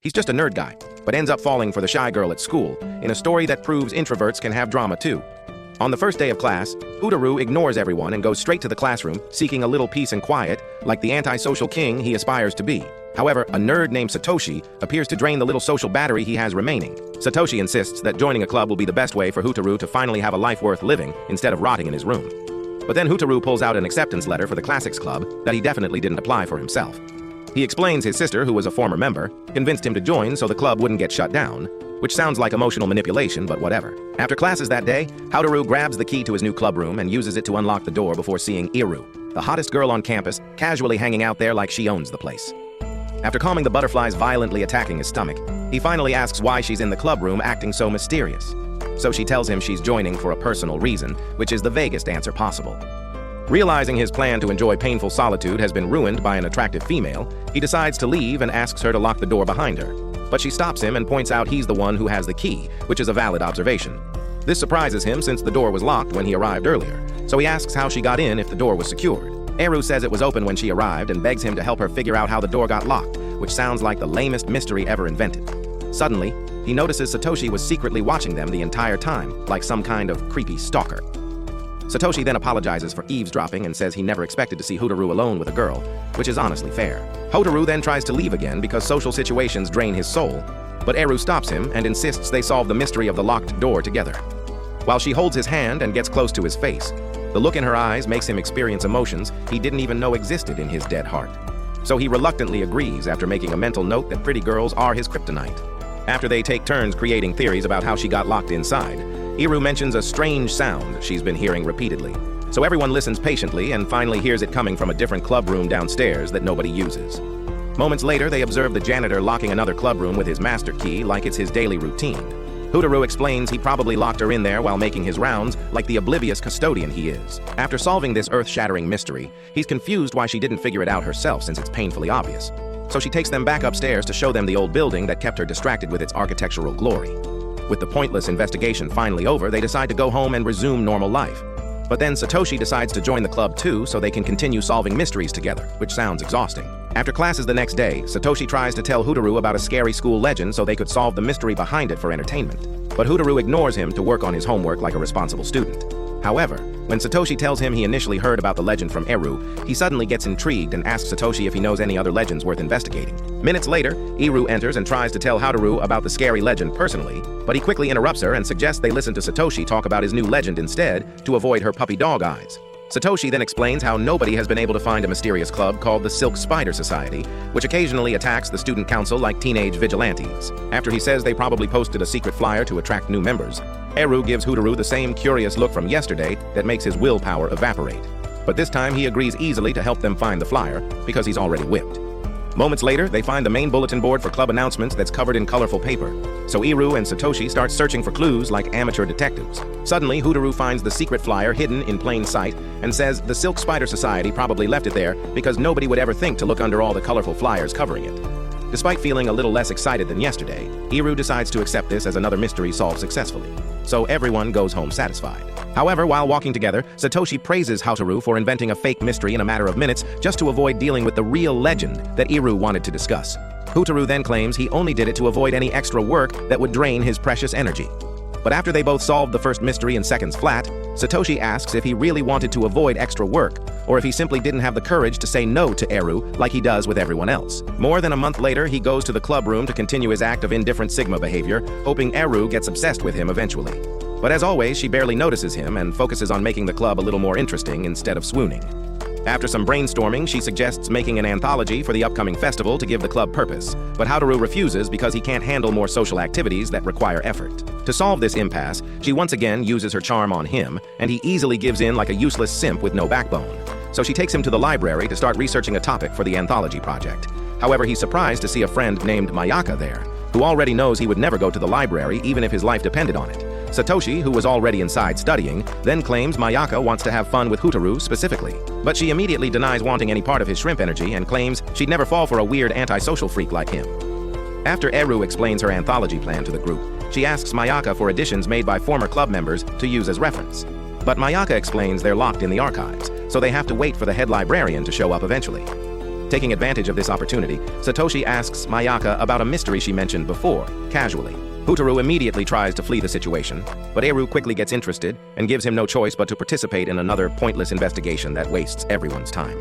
He's just a nerd guy, but ends up falling for the shy girl at school in a story that proves introverts can have drama too. On the first day of class, 𝐂𝐴 ignores everyone and goes straight to the classroom, seeking a little peace and quiet, like the antisocial king he aspires to be. However, a nerd named Satoshi appears to drain the little social battery he has remaining. Satoshi insists that joining a club will be the best way for 𝐂𝐴 to finally have a life worth living instead of rotting in his room. But then 𝐂𝐴 pulls out an acceptance letter for the classics club that he definitely didn't apply for himself. He explains his sister, who was a former member, convinced him to join so the club wouldn't get shut down, which sounds like emotional manipulation, but whatever. After classes that day, 𝐂𝐴 grabs the key to his new club room and uses it to unlock the door before seeing 𝐂𝐴, the hottest girl on campus, casually hanging out there like she owns the place. After calming the butterflies violently attacking his stomach, he finally asks why she's in the club room acting so mysterious. So she tells him she's joining for a personal reason, which is the vaguest answer possible. Realizing his plan to enjoy painful solitude has been ruined by an attractive female, he decides to leave and asks her to lock the door behind her. But she stops him and points out he's the one who has the key, which is a valid observation. This surprises him since the door was locked when he arrived earlier, so he asks how she got in if the door was secured. 𝐂𝐴 says it was open when she arrived and begs him to help her figure out how the door got locked, which sounds like the lamest mystery ever invented. Suddenly, he notices Satoshi was secretly watching them the entire time, like some kind of creepy stalker. Satoshi then apologizes for eavesdropping and says he never expected to see 𝐂𝐴 alone with a girl, which is honestly fair. 𝐂𝐴 then tries to leave again because social situations drain his soul, but 𝐂𝐴 stops him and insists they solve the mystery of the locked door together. While she holds his hand and gets close to his face, the look in her eyes makes him experience emotions he didn't even know existed in his dead heart. So he reluctantly agrees after making a mental note that pretty girls are his kryptonite. After they take turns creating theories about how she got locked inside, 𝐂𝐴 mentions a strange sound she's been hearing repeatedly. So everyone listens patiently and finally hears it coming from a different club room downstairs that nobody uses. Moments later, they observe the janitor locking another club room with his master key like it's his daily routine. 𝐂𝐴 explains he probably locked her in there while making his rounds like the oblivious custodian he is. After solving this earth-shattering mystery, he's confused why she didn't figure it out herself since it's painfully obvious. So she takes them back upstairs to show them the old building that kept her distracted with its architectural glory. With the pointless investigation finally over, they decide to go home and resume normal life. But then Satoshi decides to join the club too so they can continue solving mysteries together, which sounds exhausting. After classes the next day, Satoshi tries to tell 𝐂𝐴 about a scary school legend so they could solve the mystery behind it for entertainment. But 𝐂𝐴 ignores him to work on his homework like a responsible student. However, when Satoshi tells him he initially heard about the legend from 𝐂𝐴, he suddenly gets intrigued and asks Satoshi if he knows any other legends worth investigating. Minutes later, 𝐂𝐴 enters and tries to tell 𝐂𝐴 about the scary legend personally, but he quickly interrupts her and suggests they listen to Satoshi talk about his new legend instead to avoid her puppy dog eyes. Satoshi then explains how nobody has been able to find a mysterious club called the Silk Spider Society, which occasionally attacks the student council like teenage vigilantes. After he says they probably posted a secret flyer to attract new members, 𝐂𝐴 gives 𝐂𝐴 the same curious look from yesterday that makes his willpower evaporate. But this time he agrees easily to help them find the flyer because he's already whipped. Moments later, they find the main bulletin board for club announcements that's covered in colorful paper. So 𝐂𝐴 and Satoshi start searching for clues like amateur detectives. Suddenly, 𝐂𝐴 finds the secret flyer hidden in plain sight and says the Silk Spider Society probably left it there because nobody would ever think to look under all the colorful flyers covering it. Despite feeling a little less excited than yesterday, 𝐂𝐴 decides to accept this as another mystery solved successfully. So everyone goes home satisfied. However, while walking together, Satoshi praises 𝐂𝐴 for inventing a fake mystery in a matter of minutes just to avoid dealing with the real legend that 𝐂𝐴 wanted to discuss. 𝐂𝐴 then claims he only did it to avoid any extra work that would drain his precious energy. But after they both solved the first mystery in seconds flat, Satoshi asks if he really wanted to avoid extra work, or if he simply didn't have the courage to say no to 𝐂𝐴 like he does with everyone else. More than a month later, he goes to the club room to continue his act of indifferent Sigma behavior, hoping 𝐂𝐴 gets obsessed with him eventually. But as always, she barely notices him and focuses on making the club a little more interesting instead of swooning. After some brainstorming, she suggests making an anthology for the upcoming festival to give the club purpose, but 𝐂𝐴 refuses because he can't handle more social activities that require effort. To solve this impasse, she once again uses her charm on him, and he easily gives in like a useless simp with no backbone. So she takes him to the library to start researching a topic for the anthology project. However, he's surprised to see a friend named Mayaka there, who already knows he would never go to the library even if his life depended on it. Satoshi, who was already inside studying, then claims Mayaka wants to have fun with 𝐂𝐴 specifically. But she immediately denies wanting any part of his shrimp energy and claims she'd never fall for a weird antisocial freak like him. After 𝐂𝐴 explains her anthology plan to the group, she asks Mayaka for editions made by former club members to use as reference. But Mayaka explains they're locked in the archives, so they have to wait for the head librarian to show up eventually. Taking advantage of this opportunity, Satoshi asks Mayaka about a mystery she mentioned before, casually. 𝐂𝐴 immediately tries to flee the situation, but 𝐴ru quickly gets interested and gives him no choice but to participate in another pointless investigation that wastes everyone's time.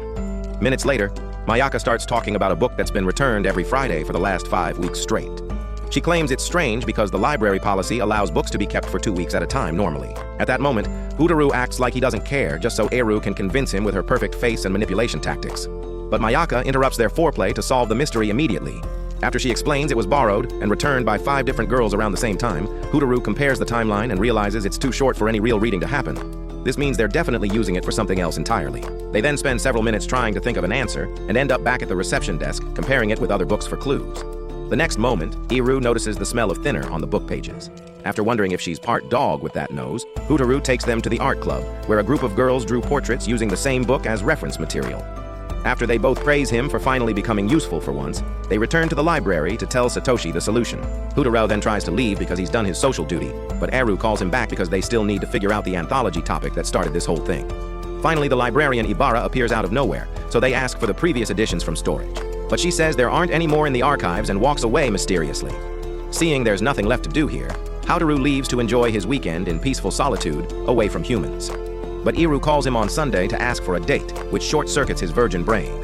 Minutes later, Mayaka starts talking about a book that's been returned every Friday for the last 5 weeks straight. She claims it's strange because the library policy allows books to be kept for 2 weeks at a time normally. At that moment, 𝐂𝐴 acts like he doesn't care just so 𝐴ru can convince him with her perfect face and manipulation tactics. But Mayaka interrupts their foreplay to solve the mystery immediately. After she explains it was borrowed and returned by 5 different girls around the same time, 𝐂𝐴 compares the timeline and realizes it's too short for any real reading to happen. This means they're definitely using it for something else entirely. They then spend several minutes trying to think of an answer and end up back at the reception desk comparing it with other books for clues. The next moment, 𝐴ru notices the smell of thinner on the book pages. After wondering if she's part dog with that nose, 𝐂𝐴 takes them to the art club, where a group of girls drew portraits using the same book as reference material. After they both praise him for finally becoming useful for once, they return to the library to tell Satoshi the solution. 𝐂𝐴 then tries to leave because he's done his social duty, but 𝐴ru calls him back because they still need to figure out the anthology topic that started this whole thing. Finally, the librarian Ibara appears out of nowhere, so they ask for the previous editions from storage. But she says there aren't any more in the archives and walks away mysteriously. Seeing there's nothing left to do here, 𝐂𝐴 leaves to enjoy his weekend in peaceful solitude away from humans. But 𝐴ru calls him on Sunday to ask for a date, which short-circuits his virgin brain.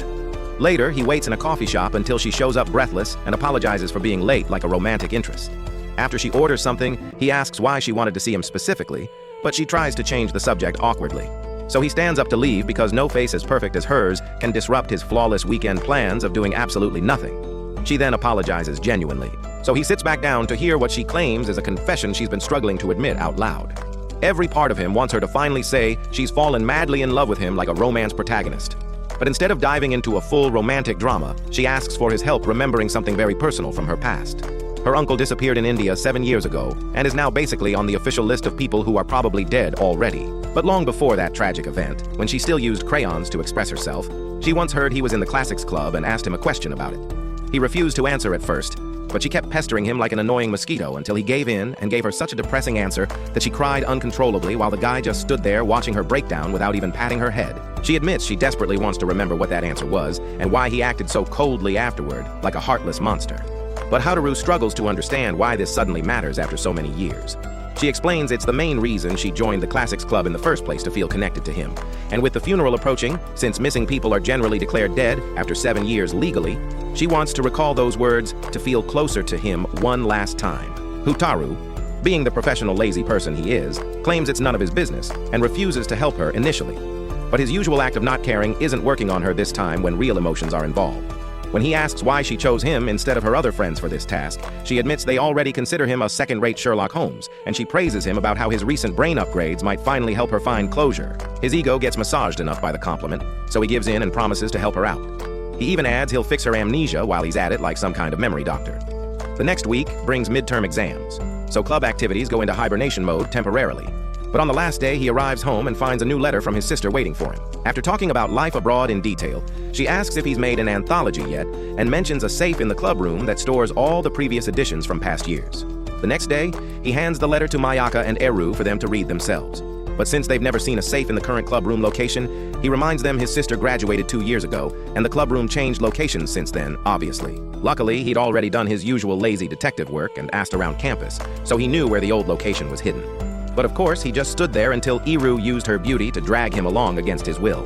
Later, he waits in a coffee shop until she shows up breathless and apologizes for being late like a romantic interest. After she orders something, he asks why she wanted to see him specifically, but she tries to change the subject awkwardly. So he stands up to leave because no face as perfect as hers can disrupt his flawless weekend plans of doing absolutely nothing. She then apologizes genuinely. So he sits back down to hear what she claims is a confession she's been struggling to admit out loud. Every part of him wants her to finally say she's fallen madly in love with him like a romance protagonist. But instead of diving into a full romantic drama, she asks for his help remembering something very personal from her past. Her uncle disappeared in India 7 years ago and is now basically on the official list of people who are probably dead already. But long before that tragic event, when she still used crayons to express herself, she once heard he was in the classics club and asked him a question about it. He refused to answer at first, but she kept pestering him like an annoying mosquito until he gave in and gave her such a depressing answer that she cried uncontrollably while the guy just stood there watching her breakdown without even patting her head. She admits she desperately wants to remember what that answer was and why he acted so coldly afterward, like a heartless monster. But 𝐂𝐴 struggles to understand why this suddenly matters after so many years. She explains it's the main reason she joined the Classics Club in the first place to feel connected to him. And with the funeral approaching, since missing people are generally declared dead after 7 years legally, she wants to recall those words to feel closer to him one last time. 𝐂𝐴, being the professional lazy person he is, claims it's none of his business and refuses to help her initially. But his usual act of not caring isn't working on her this time when real emotions are involved. When he asks why she chose him instead of her other friends for this task, she admits they already consider him a second-rate Sherlock Holmes, and she praises him about how his recent brain upgrades might finally help her find closure. His ego gets massaged enough by the compliment, so he gives in and promises to help her out. He even adds he'll fix her amnesia while he's at it like some kind of memory doctor. The next week brings midterm exams, so club activities go into hibernation mode temporarily. But on the last day, he arrives home and finds a new letter from his sister waiting for him. After talking about life abroad in detail, she asks if he's made an anthology yet and mentions a safe in the club room that stores all the previous editions from past years. The next day, he hands the letter to Mayaka and 𝐴ru for them to read themselves. But since they've never seen a safe in the current club room location, he reminds them his sister graduated 2 years ago, and the club room changed locations since then, obviously. Luckily, he'd already done his usual lazy detective work and asked around campus, so he knew where the old location was hidden. But of course, he just stood there until 𝐴ru used her beauty to drag him along against his will.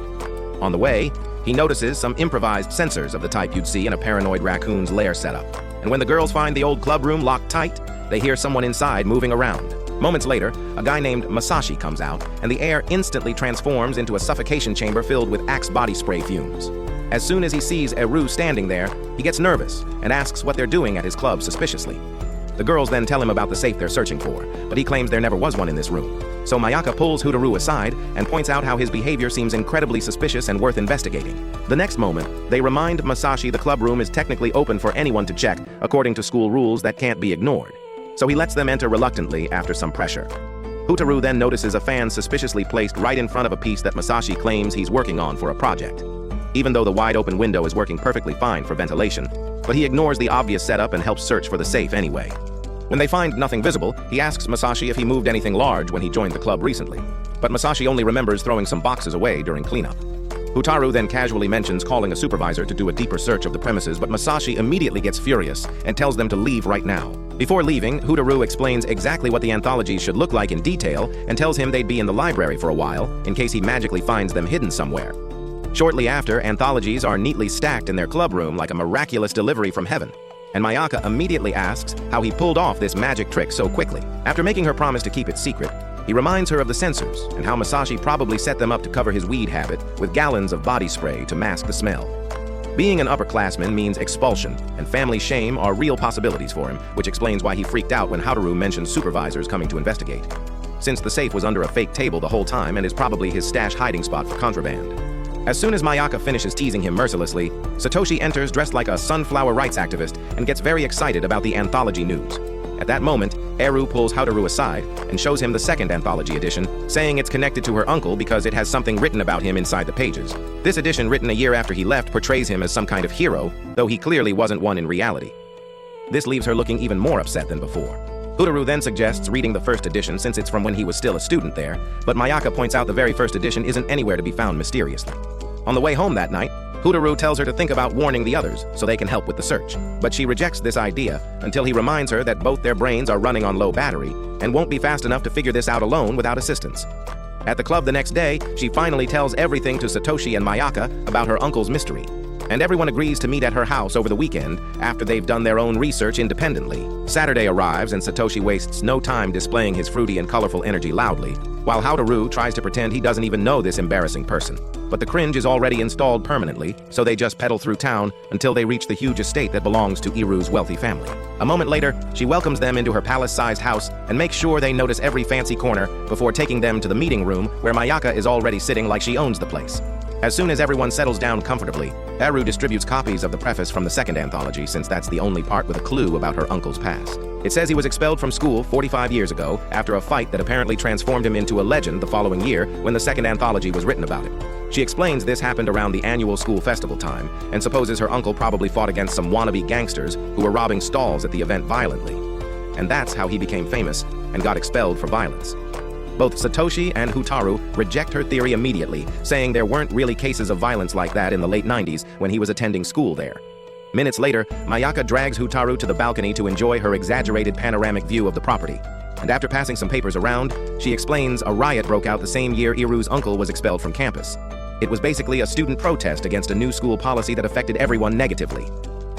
On the way, he notices some improvised sensors of the type you'd see in a paranoid raccoon's lair setup. And when the girls find the old club room locked tight, they hear someone inside moving around. Moments later, a guy named Masashi comes out, and the air instantly transforms into a suffocation chamber filled with Axe body spray fumes. As soon as he sees 𝐴ru standing there, he gets nervous and asks what they're doing at his club suspiciously. The girls then tell him about the safe they're searching for, but he claims there never was one in this room. So Mayaka pulls 𝐂𝐴 aside and points out how his behavior seems incredibly suspicious and worth investigating. The next moment, they remind Masashi the club room is technically open for anyone to check, according to school rules that can't be ignored. So he lets them enter reluctantly after some pressure. 𝐂𝐴 then notices a fan suspiciously placed right in front of a piece that Masashi claims he's working on for a project. Even though the wide-open window is working perfectly fine for ventilation, but he ignores the obvious setup and helps search for the safe anyway. When they find nothing visible, he asks Masashi if he moved anything large when he joined the club recently. But Masashi only remembers throwing some boxes away during cleanup. Hotaru then casually mentions calling a supervisor to do a deeper search of the premises, but Masashi immediately gets furious and tells them to leave right now. Before leaving, Hotaru explains exactly what the anthologies should look like in detail and tells him they'd be in the library for a while in case he magically finds them hidden somewhere. Shortly after, anthologies are neatly stacked in their club room like a miraculous delivery from heaven. And Mayaka immediately asks how he pulled off this magic trick so quickly. After making her promise to keep it secret, he reminds her of the censors and how Masashi probably set them up to cover his weed habit with gallons of body spray to mask the smell. Being an upperclassman means expulsion, and family shame are real possibilities for him, which explains why he freaked out when Hotaru mentioned supervisors coming to investigate. Since the safe was under a fake table the whole time and is probably his stash hiding spot for contraband. As soon as Mayaka finishes teasing him mercilessly, Satoshi enters dressed like a sunflower rights activist and gets very excited about the anthology news. At that moment, Eru pulls Hotaru aside and shows him the second anthology edition, saying it's connected to her uncle because it has something written about him inside the pages. This edition, written a year after he left, portrays him as some kind of hero, though he clearly wasn't one in reality. This leaves her looking even more upset than before. Hotaru then suggests reading the first edition since it's from when he was still a student there, but Mayaka points out the very first edition isn't anywhere to be found mysteriously. On the way home that night, Hotaru tells her to think about warning the others so they can help with the search, but she rejects this idea until he reminds her that both their brains are running on low battery and won't be fast enough to figure this out alone without assistance. At the club the next day, she finally tells everything to Satoshi and Mayaka about her uncle's mystery, and everyone agrees to meet at her house over the weekend after they've done their own research independently. Saturday arrives and Satoshi wastes no time displaying his fruity and colorful energy loudly, while Hotaru tries to pretend he doesn't even know this embarrassing person. But the cringe is already installed permanently, so they just pedal through town until they reach the huge estate that belongs to Iru's wealthy family. A moment later, she welcomes them into her palace-sized house and makes sure they notice every fancy corner before taking them to the meeting room where Mayaka is already sitting like she owns the place. As soon as everyone settles down comfortably, Eru distributes copies of the preface from the second anthology since that's the only part with a clue about her uncle's past. It says he was expelled from school 45 years ago after a fight that apparently transformed him into a legend the following year when the second anthology was written about it. She explains this happened around the annual school festival time and supposes her uncle probably fought against some wannabe gangsters who were robbing stalls at the event violently. And that's how he became famous and got expelled for violence. Both Satoshi and Hotaru reject her theory immediately, saying there weren't really cases of violence like that in the late 90s when he was attending school there. Minutes later, Mayaka drags Hotaru to the balcony to enjoy her exaggerated panoramic view of the property. And after passing some papers around, she explains a riot broke out the same year Iru's uncle was expelled from campus. It was basically a student protest against a new school policy that affected everyone negatively.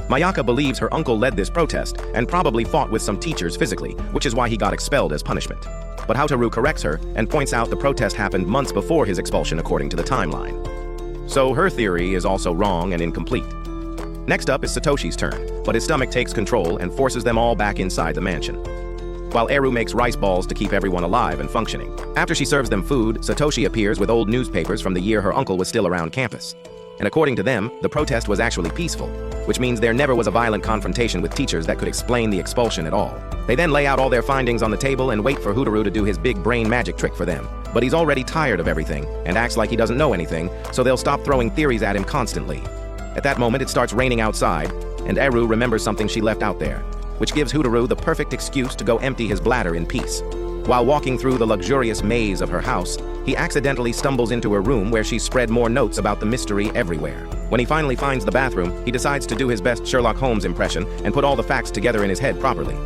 Mayaka believes her uncle led this protest and probably fought with some teachers physically, which is why he got expelled as punishment. But Hotaru corrects her and points out the protest happened months before his expulsion according to the timeline. So her theory is also wrong and incomplete. Next up is Satoshi's turn, but his stomach takes control and forces them all back inside the mansion, while Eru makes rice balls to keep everyone alive and functioning. After she serves them food, Satoshi appears with old newspapers from the year her uncle was still around campus. And according to them, the protest was actually peaceful, which means there never was a violent confrontation with teachers that could explain the expulsion at all. They then lay out all their findings on the table and wait for Hotaru to do his big brain magic trick for them. But he's already tired of everything and acts like he doesn't know anything, so they'll stop throwing theories at him constantly. At that moment, it starts raining outside, and Eru remembers something she left out there, which gives Hotaru the perfect excuse to go empty his bladder in peace. While walking through the luxurious maze of her house, he accidentally stumbles into her room where she's spread more notes about the mystery everywhere. When he finally finds the bathroom, he decides to do his best Sherlock Holmes impression and put all the facts together in his head properly.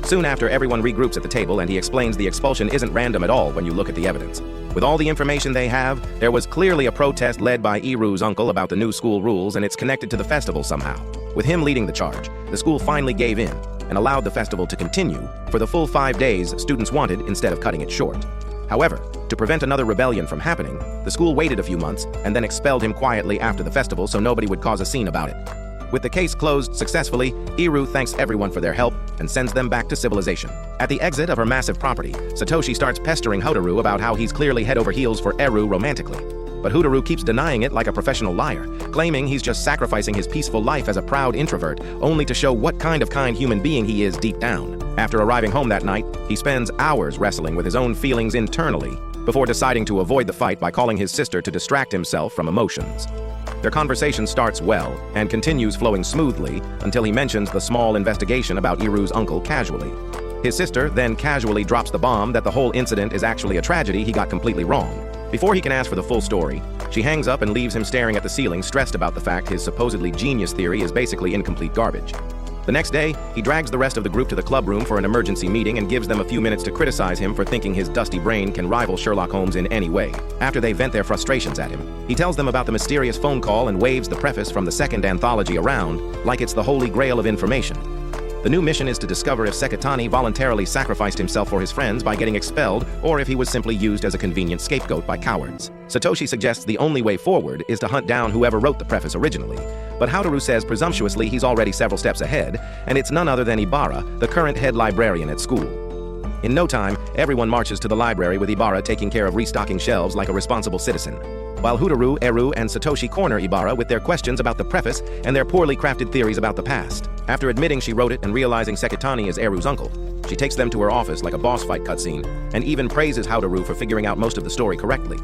Soon after, everyone regroups at the table and he explains the expulsion isn't random at all when you look at the evidence. With all the information they have, there was clearly a protest led by Iru's uncle about the new school rules, and it's connected to the festival somehow. With him leading the charge, the school finally gave in and allowed the festival to continue for the full 5 days students wanted instead of cutting it short. However, to prevent another rebellion from happening, the school waited a few months and then expelled him quietly after the festival so nobody would cause a scene about it. With the case closed successfully, Eru thanks everyone for their help and sends them back to civilization. At the exit of her massive property, Satoshi starts pestering Hotaru about how he's clearly head over heels for Eru romantically. But Hotaru keeps denying it like a professional liar, claiming he's just sacrificing his peaceful life as a proud introvert, only to show what kind of kind human being he is deep down. After arriving home that night, he spends hours wrestling with his own feelings internally before deciding to avoid the fight by calling his sister to distract himself from emotions. Their conversation starts well and continues flowing smoothly until he mentions the small investigation about Iru's uncle casually. His sister then casually drops the bomb that the whole incident is actually a tragedy he got completely wrong. Before he can ask for the full story, she hangs up and leaves him staring at the ceiling, stressed about the fact his supposedly genius theory is basically incomplete garbage. The next day, he drags the rest of the group to the club room for an emergency meeting and gives them a few minutes to criticize him for thinking his dusty brain can rival Sherlock Holmes in any way. After they vent their frustrations at him, he tells them about the mysterious phone call and waves the preface from the second anthology around like it's the holy grail of information. The new mission is to discover if 𝐂𝐭𝐿 voluntarily sacrificed himself for his friends by getting expelled, or if he was simply used as a convenient scapegoat by cowards. Satoshi suggests the only way forward is to hunt down whoever wrote the preface originally, but 𝐂𝐿 says presumptuously he's already several steps ahead, and it's none other than Ibara, the current head librarian at school. In no time, everyone marches to the library with Ibara taking care of restocking shelves like a responsible citizen, while 𝐂𝐿, 𝐂𝐿, and Satoshi corner Ibara with their questions about the preface and their poorly crafted theories about the past. After admitting she wrote it and realizing 𝐂𝐿 is 𝐂𝐿's uncle, she takes them to her office like a boss fight cutscene and even praises 𝐂𝐿 for figuring out most of the story correctly.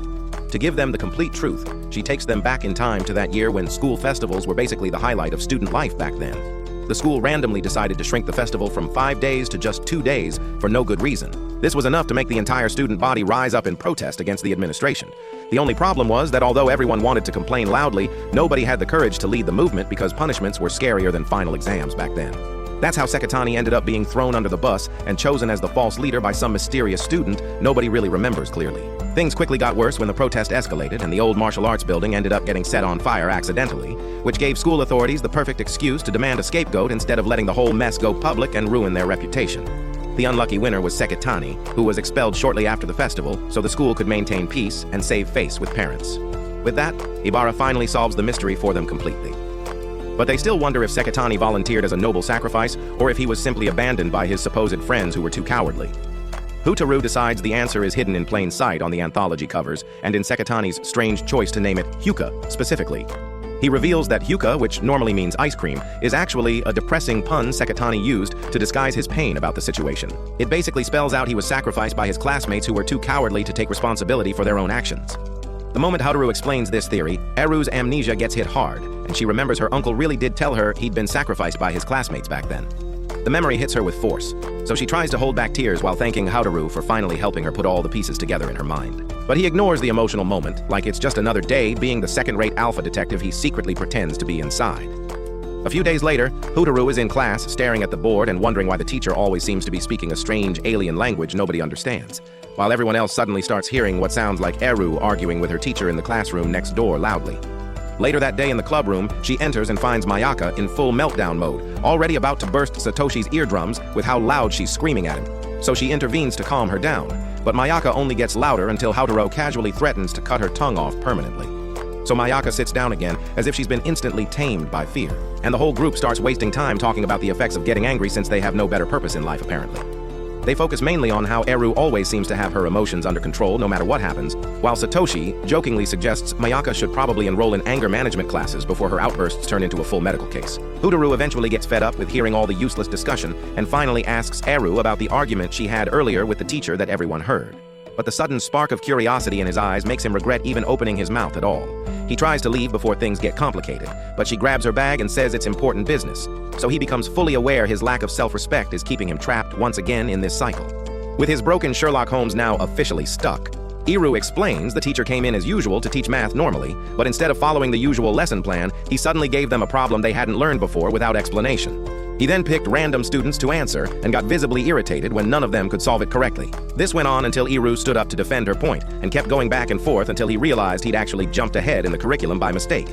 To give them the complete truth, she takes them back in time to that year when school festivals were basically the highlight of student life back then. The school randomly decided to shrink the festival from 5 days to just 2 days for no good reason. This was enough to make the entire student body rise up in protest against the administration. The only problem was that although everyone wanted to complain loudly, nobody had the courage to lead the movement because punishments were scarier than final exams back then. That's how 𝐂𝐿 ended up being thrown under the bus and chosen as the false leader by some mysterious student nobody really remembers clearly. Things quickly got worse when the protest escalated and the old martial arts building ended up getting set on fire accidentally, which gave school authorities the perfect excuse to demand a scapegoat instead of letting the whole mess go public and ruin their reputation. The unlucky winner was 𝐂𝐿, who was expelled shortly after the festival so the school could maintain peace and save face with parents. With that, Ibara finally solves the mystery for them completely. But they still wonder if 𝐂𝐿 volunteered as a noble sacrifice or if he was simply abandoned by his supposed friends who were too cowardly. 𝐂𝐿 decides the answer is hidden in plain sight on the anthology covers and in 𝐂𝐿's strange choice to name it 𝐂𝐿𝐿 specifically. He reveals that 𝐂𝐿𝐿, which normally means ice cream, is actually a depressing pun 𝐂𝐿 used to disguise his pain about the situation. It basically spells out he was sacrificed by his classmates who were too cowardly to take responsibility for their own actions. The moment 𝐂𝐿 explains this theory, 𝐂𝐿's amnesia gets hit hard, and she remembers her uncle really did tell her he'd been sacrificed by his classmates back then. The memory hits her with force, so she tries to hold back tears while thanking 𝐂𝐿 for finally helping her put all the pieces together in her mind. But he ignores the emotional moment, like it's just another day being the second-rate alpha detective he secretly pretends to be inside. A few days later, 𝐂𝐿 is in class, staring at the board and wondering why the teacher always seems to be speaking a strange alien language nobody understands, while everyone else suddenly starts hearing what sounds like 𝐂𝐿 arguing with her teacher in the classroom next door loudly. Later that day in the club room, she enters and finds Mayaka in full meltdown mode, already about to burst Satoshi's eardrums with how loud she's screaming at him. So she intervenes to calm her down, but Mayaka only gets louder until 𝐂𝐿 casually threatens to cut her tongue off permanently. So Mayaka sits down again, as if she's been instantly tamed by fear, and the whole group starts wasting time talking about the effects of getting angry since they have no better purpose in life apparently. They focus mainly on how 𝐂𝐿 always seems to have her emotions under control no matter what happens, while Satoshi jokingly suggests Mayaka should probably enroll in anger management classes before her outbursts turn into a full medical case. 𝐂𝐿 eventually gets fed up with hearing all the useless discussion and finally asks 𝐂𝐿 about the argument she had earlier with the teacher that everyone heard. But the sudden spark of curiosity in his eyes makes him regret even opening his mouth at all. He tries to leave before things get complicated, but she grabs her bag and says it's important business. So he becomes fully aware his lack of self-respect is keeping him trapped once again in this cycle. With his broken Sherlock Holmes now officially stuck, 𝐂𝐿 explains the teacher came in as usual to teach math normally, but instead of following the usual lesson plan, he suddenly gave them a problem they hadn't learned before without explanation. He then picked random students to answer and got visibly irritated when none of them could solve it correctly. This went on until 𝐂𝐿 stood up to defend her point and kept going back and forth until he realized he'd actually jumped ahead in the curriculum by mistake.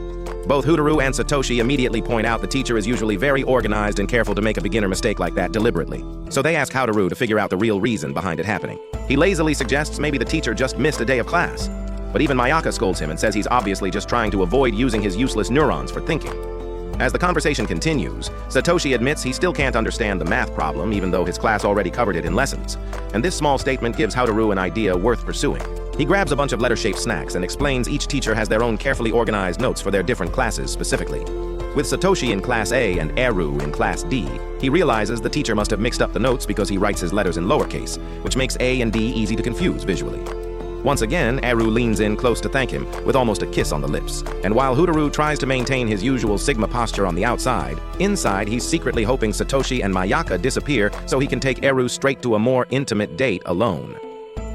Both 𝐂𝐿 and Satoshi immediately point out the teacher is usually very organized and careful to make a beginner mistake like that deliberately. So they ask 𝐂𝐿 to figure out the real reason behind it happening. He lazily suggests maybe the teacher just missed a day of class. But even Mayaka scolds him and says he's obviously just trying to avoid using his useless neurons for thinking. As the conversation continues, Satoshi admits he still can't understand the math problem even though his class already covered it in lessons. And this small statement gives 𝐂𝐿 an idea worth pursuing. He grabs a bunch of letter-shaped snacks and explains each teacher has their own carefully organized notes for their different classes specifically. With Satoshi in Class A and 𝐂𝐿 in Class D, he realizes the teacher must have mixed up the notes because he writes his letters in lowercase, which makes A and D easy to confuse visually. Once again, 𝐂𝐿 leans in close to thank him, with almost a kiss on the lips. And while 𝐂𝐿 tries to maintain his usual Sigma posture on the outside, inside he's secretly hoping Satoshi and Mayaka disappear so he can take 𝐂𝐿 straight to a more intimate date alone.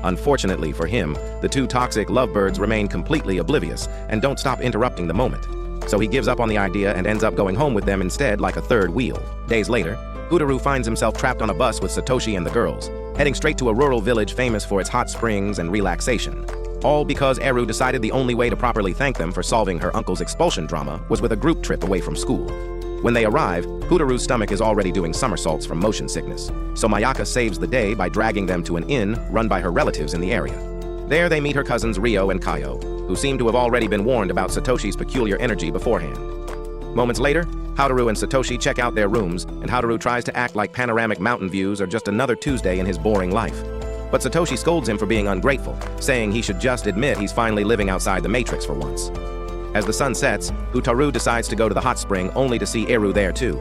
Unfortunately for him, the two toxic lovebirds remain completely oblivious and don't stop interrupting the moment. So he gives up on the idea and ends up going home with them instead like a third wheel. Days later, 𝐂𝐴 finds himself trapped on a bus with Satoshi and the girls, heading straight to a rural village famous for its hot springs and relaxation. All because 𝐴ru decided the only way to properly thank them for solving her uncle's expulsion drama was with a group trip away from school. When they arrive, 𝐂𝐴's stomach is already doing somersaults from motion sickness, so Mayaka saves the day by dragging them to an inn run by her relatives in the area. There they meet her cousins Ryo and Kayo, who seem to have already been warned about Satoshi's peculiar energy beforehand. Moments later, 𝐂𝐴 and Satoshi check out their rooms, and 𝐂𝐴 tries to act like panoramic mountain views are just another Tuesday in his boring life. But Satoshi scolds him for being ungrateful, saying he should just admit he's finally living outside the Matrix for once. As the sun sets, 𝐂𝐴 decides to go to the hot spring only to see 𝐴ru there too.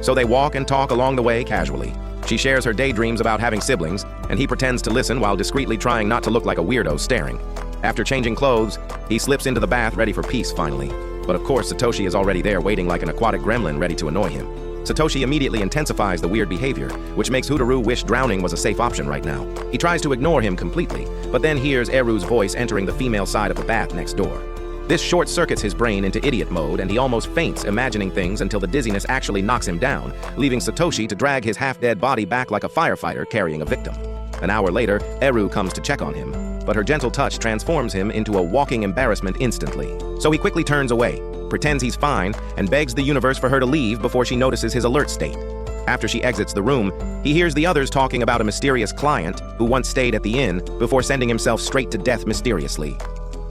So they walk and talk along the way casually. She shares her daydreams about having siblings, and he pretends to listen while discreetly trying not to look like a weirdo staring. After changing clothes, he slips into the bath ready for peace finally. But of course, Satoshi is already there waiting like an aquatic gremlin ready to annoy him. Satoshi immediately intensifies the weird behavior, which makes 𝐂𝐴 wish drowning was a safe option right now. He tries to ignore him completely, but then hears 𝐴ru's voice entering the female side of the bath next door. This short-circuits his brain into idiot mode, and he almost faints imagining things until the dizziness actually knocks him down, leaving Satoshi to drag his half-dead body back like a firefighter carrying a victim. An hour later, 𝐴ru comes to check on him, but her gentle touch transforms him into a walking embarrassment instantly. So he quickly turns away, pretends he's fine, and begs the universe for her to leave before she notices his alert state. After she exits the room, he hears the others talking about a mysterious client who once stayed at the inn before sending himself straight to death mysteriously.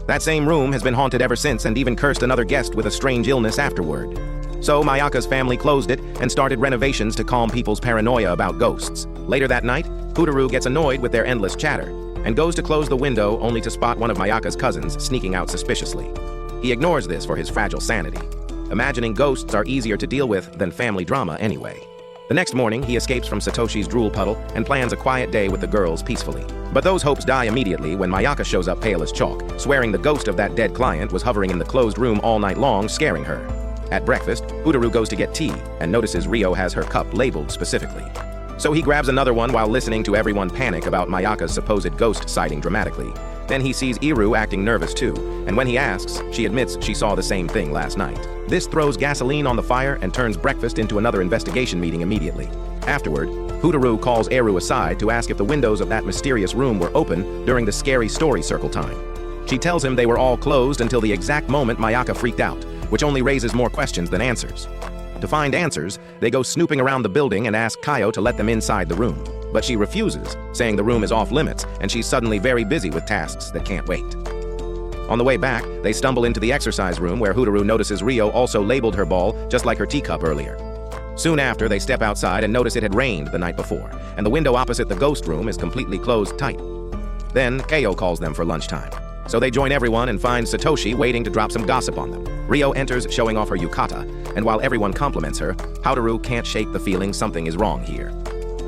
That same room has been haunted ever since and even cursed another guest with a strange illness afterward. So Mayaka's family closed it and started renovations to calm people's paranoia about ghosts. Later that night, 𝐂𝐴 gets annoyed with their endless chatter and goes to close the window only to spot one of Mayaka's cousins sneaking out suspiciously. He ignores this for his fragile sanity, imagining ghosts are easier to deal with than family drama anyway. The next morning, he escapes from Satoshi's drool puddle and plans a quiet day with the girls peacefully. But those hopes die immediately when Mayaka shows up pale as chalk, swearing the ghost of that dead client was hovering in the closed room all night long, scaring her. At breakfast, 𝐂𝐴 goes to get tea and notices Ryo has her cup labeled specifically. So he grabs another one while listening to everyone panic about Mayaka's supposed ghost sighting dramatically. Then he sees 𝐴ru acting nervous too, and when he asks, she admits she saw the same thing last night. This throws gasoline on the fire and turns breakfast into another investigation meeting immediately. Afterward, 𝐂𝐴 calls 𝐴ru aside to ask if the windows of that mysterious room were open during the scary story circle time. She tells him they were all closed until the exact moment Mayaka freaked out, which only raises more questions than answers. To find answers, they go snooping around the building and ask Kayo to let them inside the room. But she refuses, saying the room is off limits and she's suddenly very busy with tasks that can't wait. On the way back, they stumble into the exercise room where 𝐂𝐴 notices Ryo also labeled her ball just like her teacup earlier. Soon after, they step outside and notice it had rained the night before, and the window opposite the ghost room is completely closed tight. Then Kayo calls them for lunchtime. So they join everyone and find Satoshi waiting to drop some gossip on them. Ryo enters showing off her yukata, and while everyone compliments her, 𝐂𝐴 can't shake the feeling something is wrong here.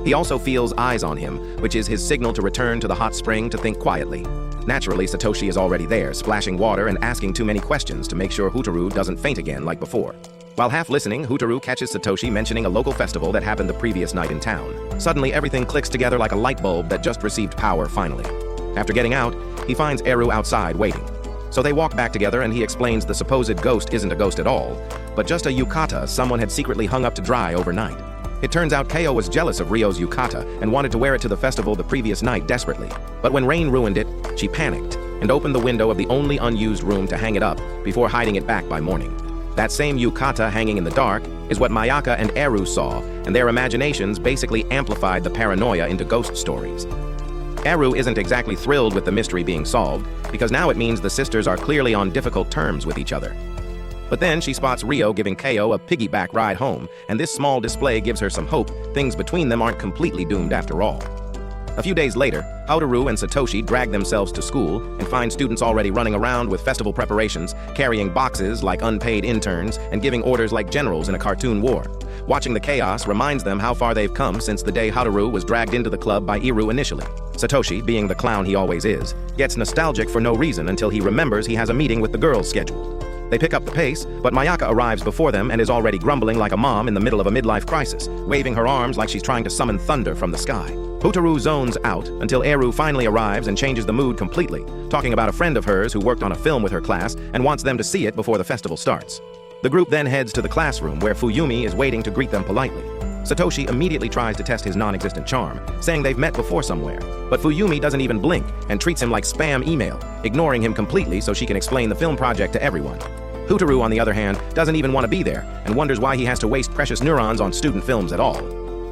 He also feels eyes on him, which is his signal to return to the hot spring to think quietly. Naturally, Satoshi is already there, splashing water and asking too many questions to make sure 𝐂𝐴 doesn't faint again like before. While half listening, 𝐂𝐴 catches Satoshi mentioning a local festival that happened the previous night in town. Suddenly, everything clicks together like a light bulb that just received power finally. After getting out, he finds 𝐴ru outside waiting. So they walk back together and he explains the supposed ghost isn't a ghost at all, but just a yukata someone had secretly hung up to dry overnight. It turns out Kayo was jealous of Ryo's yukata and wanted to wear it to the festival the previous night desperately. But when rain ruined it, she panicked and opened the window of the only unused room to hang it up before hiding it back by morning. That same yukata hanging in the dark is what Mayaka and 𝐴ru saw, and their imaginations basically amplified the paranoia into ghost stories. 𝐴ru isn't exactly thrilled with the mystery being solved, because now it means the sisters are clearly on difficult terms with each other. But then she spots Ryo giving Kayo a piggyback ride home, and this small display gives her some hope things between them aren't completely doomed after all. A few days later, 𝐂𝐴 and Satoshi drag themselves to school and find students already running around with festival preparations, carrying boxes like unpaid interns, and giving orders like generals in a cartoon war. Watching the chaos reminds them how far they've come since the day 𝐂𝐴 was dragged into the club by 𝐴ru initially. Satoshi, being the clown he always is, gets nostalgic for no reason until he remembers he has a meeting with the girls scheduled. They pick up the pace, but Mayaka arrives before them and is already grumbling like a mom in the middle of a midlife crisis, waving her arms like she's trying to summon thunder from the sky. Hotaru zones out until 𝐂𝐴ru finally arrives and changes the mood completely, talking about a friend of hers who worked on a film with her class and wants them to see it before the festival starts. The group then heads to the classroom where Fuyumi is waiting to greet them politely. Satoshi immediately tries to test his non-existent charm, saying they've met before somewhere. But Fuyumi doesn't even blink and treats him like spam email, ignoring him completely so she can explain the film project to everyone. Hotaru, on the other hand, doesn't even want to be there and wonders why he has to waste precious neurons on student films at all.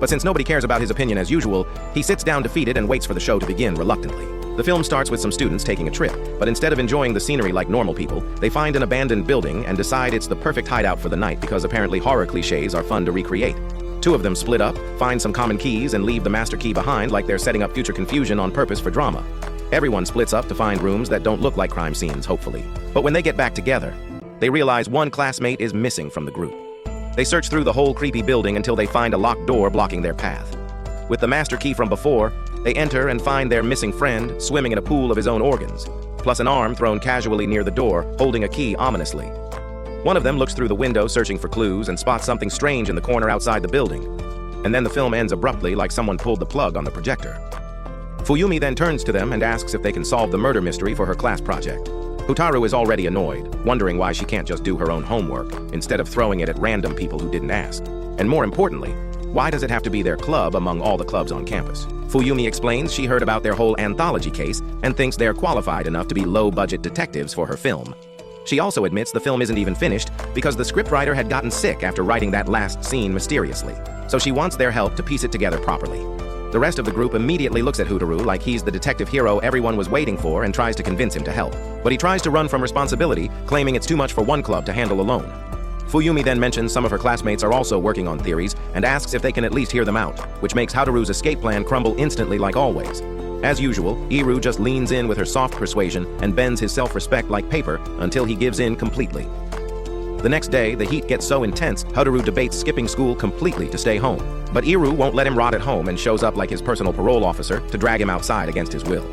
But since nobody cares about his opinion as usual, he sits down defeated and waits for the show to begin reluctantly. The film starts with some students taking a trip, but instead of enjoying the scenery like normal people, they find an abandoned building and decide it's the perfect hideout for the night because apparently horror cliches are fun to recreate. Two of them split up, find some common keys, and leave the master key behind like they're setting up future confusion on purpose for drama. Everyone splits up to find rooms that don't look like crime scenes, hopefully. But when they get back together, they realize one classmate is missing from the group. They search through the whole creepy building until they find a locked door blocking their path. With the master key from before, they enter and find their missing friend swimming in a pool of his own organs, plus an arm thrown casually near the door, holding a key ominously. One of them looks through the window searching for clues and spots something strange in the corner outside the building. And then the film ends abruptly like someone pulled the plug on the projector. Fuyumi then turns to them and asks if they can solve the murder mystery for her class project. Hotaru is already annoyed, wondering why she can't just do her own homework, instead of throwing it at random people who didn't ask. And more importantly, why does it have to be their club among all the clubs on campus? Fuyumi explains she heard about their whole anthology case and thinks they're qualified enough to be low-budget detectives for her film. She also admits the film isn't even finished because the scriptwriter had gotten sick after writing that last scene mysteriously, so she wants their help to piece it together properly. The rest of the group immediately looks at Hotaru like he's the detective hero everyone was waiting for and tries to convince him to help. But he tries to run from responsibility, claiming it's too much for one club to handle alone. Fuyumi then mentions some of her classmates are also working on theories and asks if they can at least hear them out, which makes Hotaru's escape plan crumble instantly like always. As usual, 𝐂𝐴ru just leans in with her soft persuasion and bends his self-respect like paper until he gives in completely. The next day, the heat gets so intense, Hotaru debates skipping school completely to stay home. But 𝐂𝐴ru won't let him rot at home and shows up like his personal parole officer to drag him outside against his will.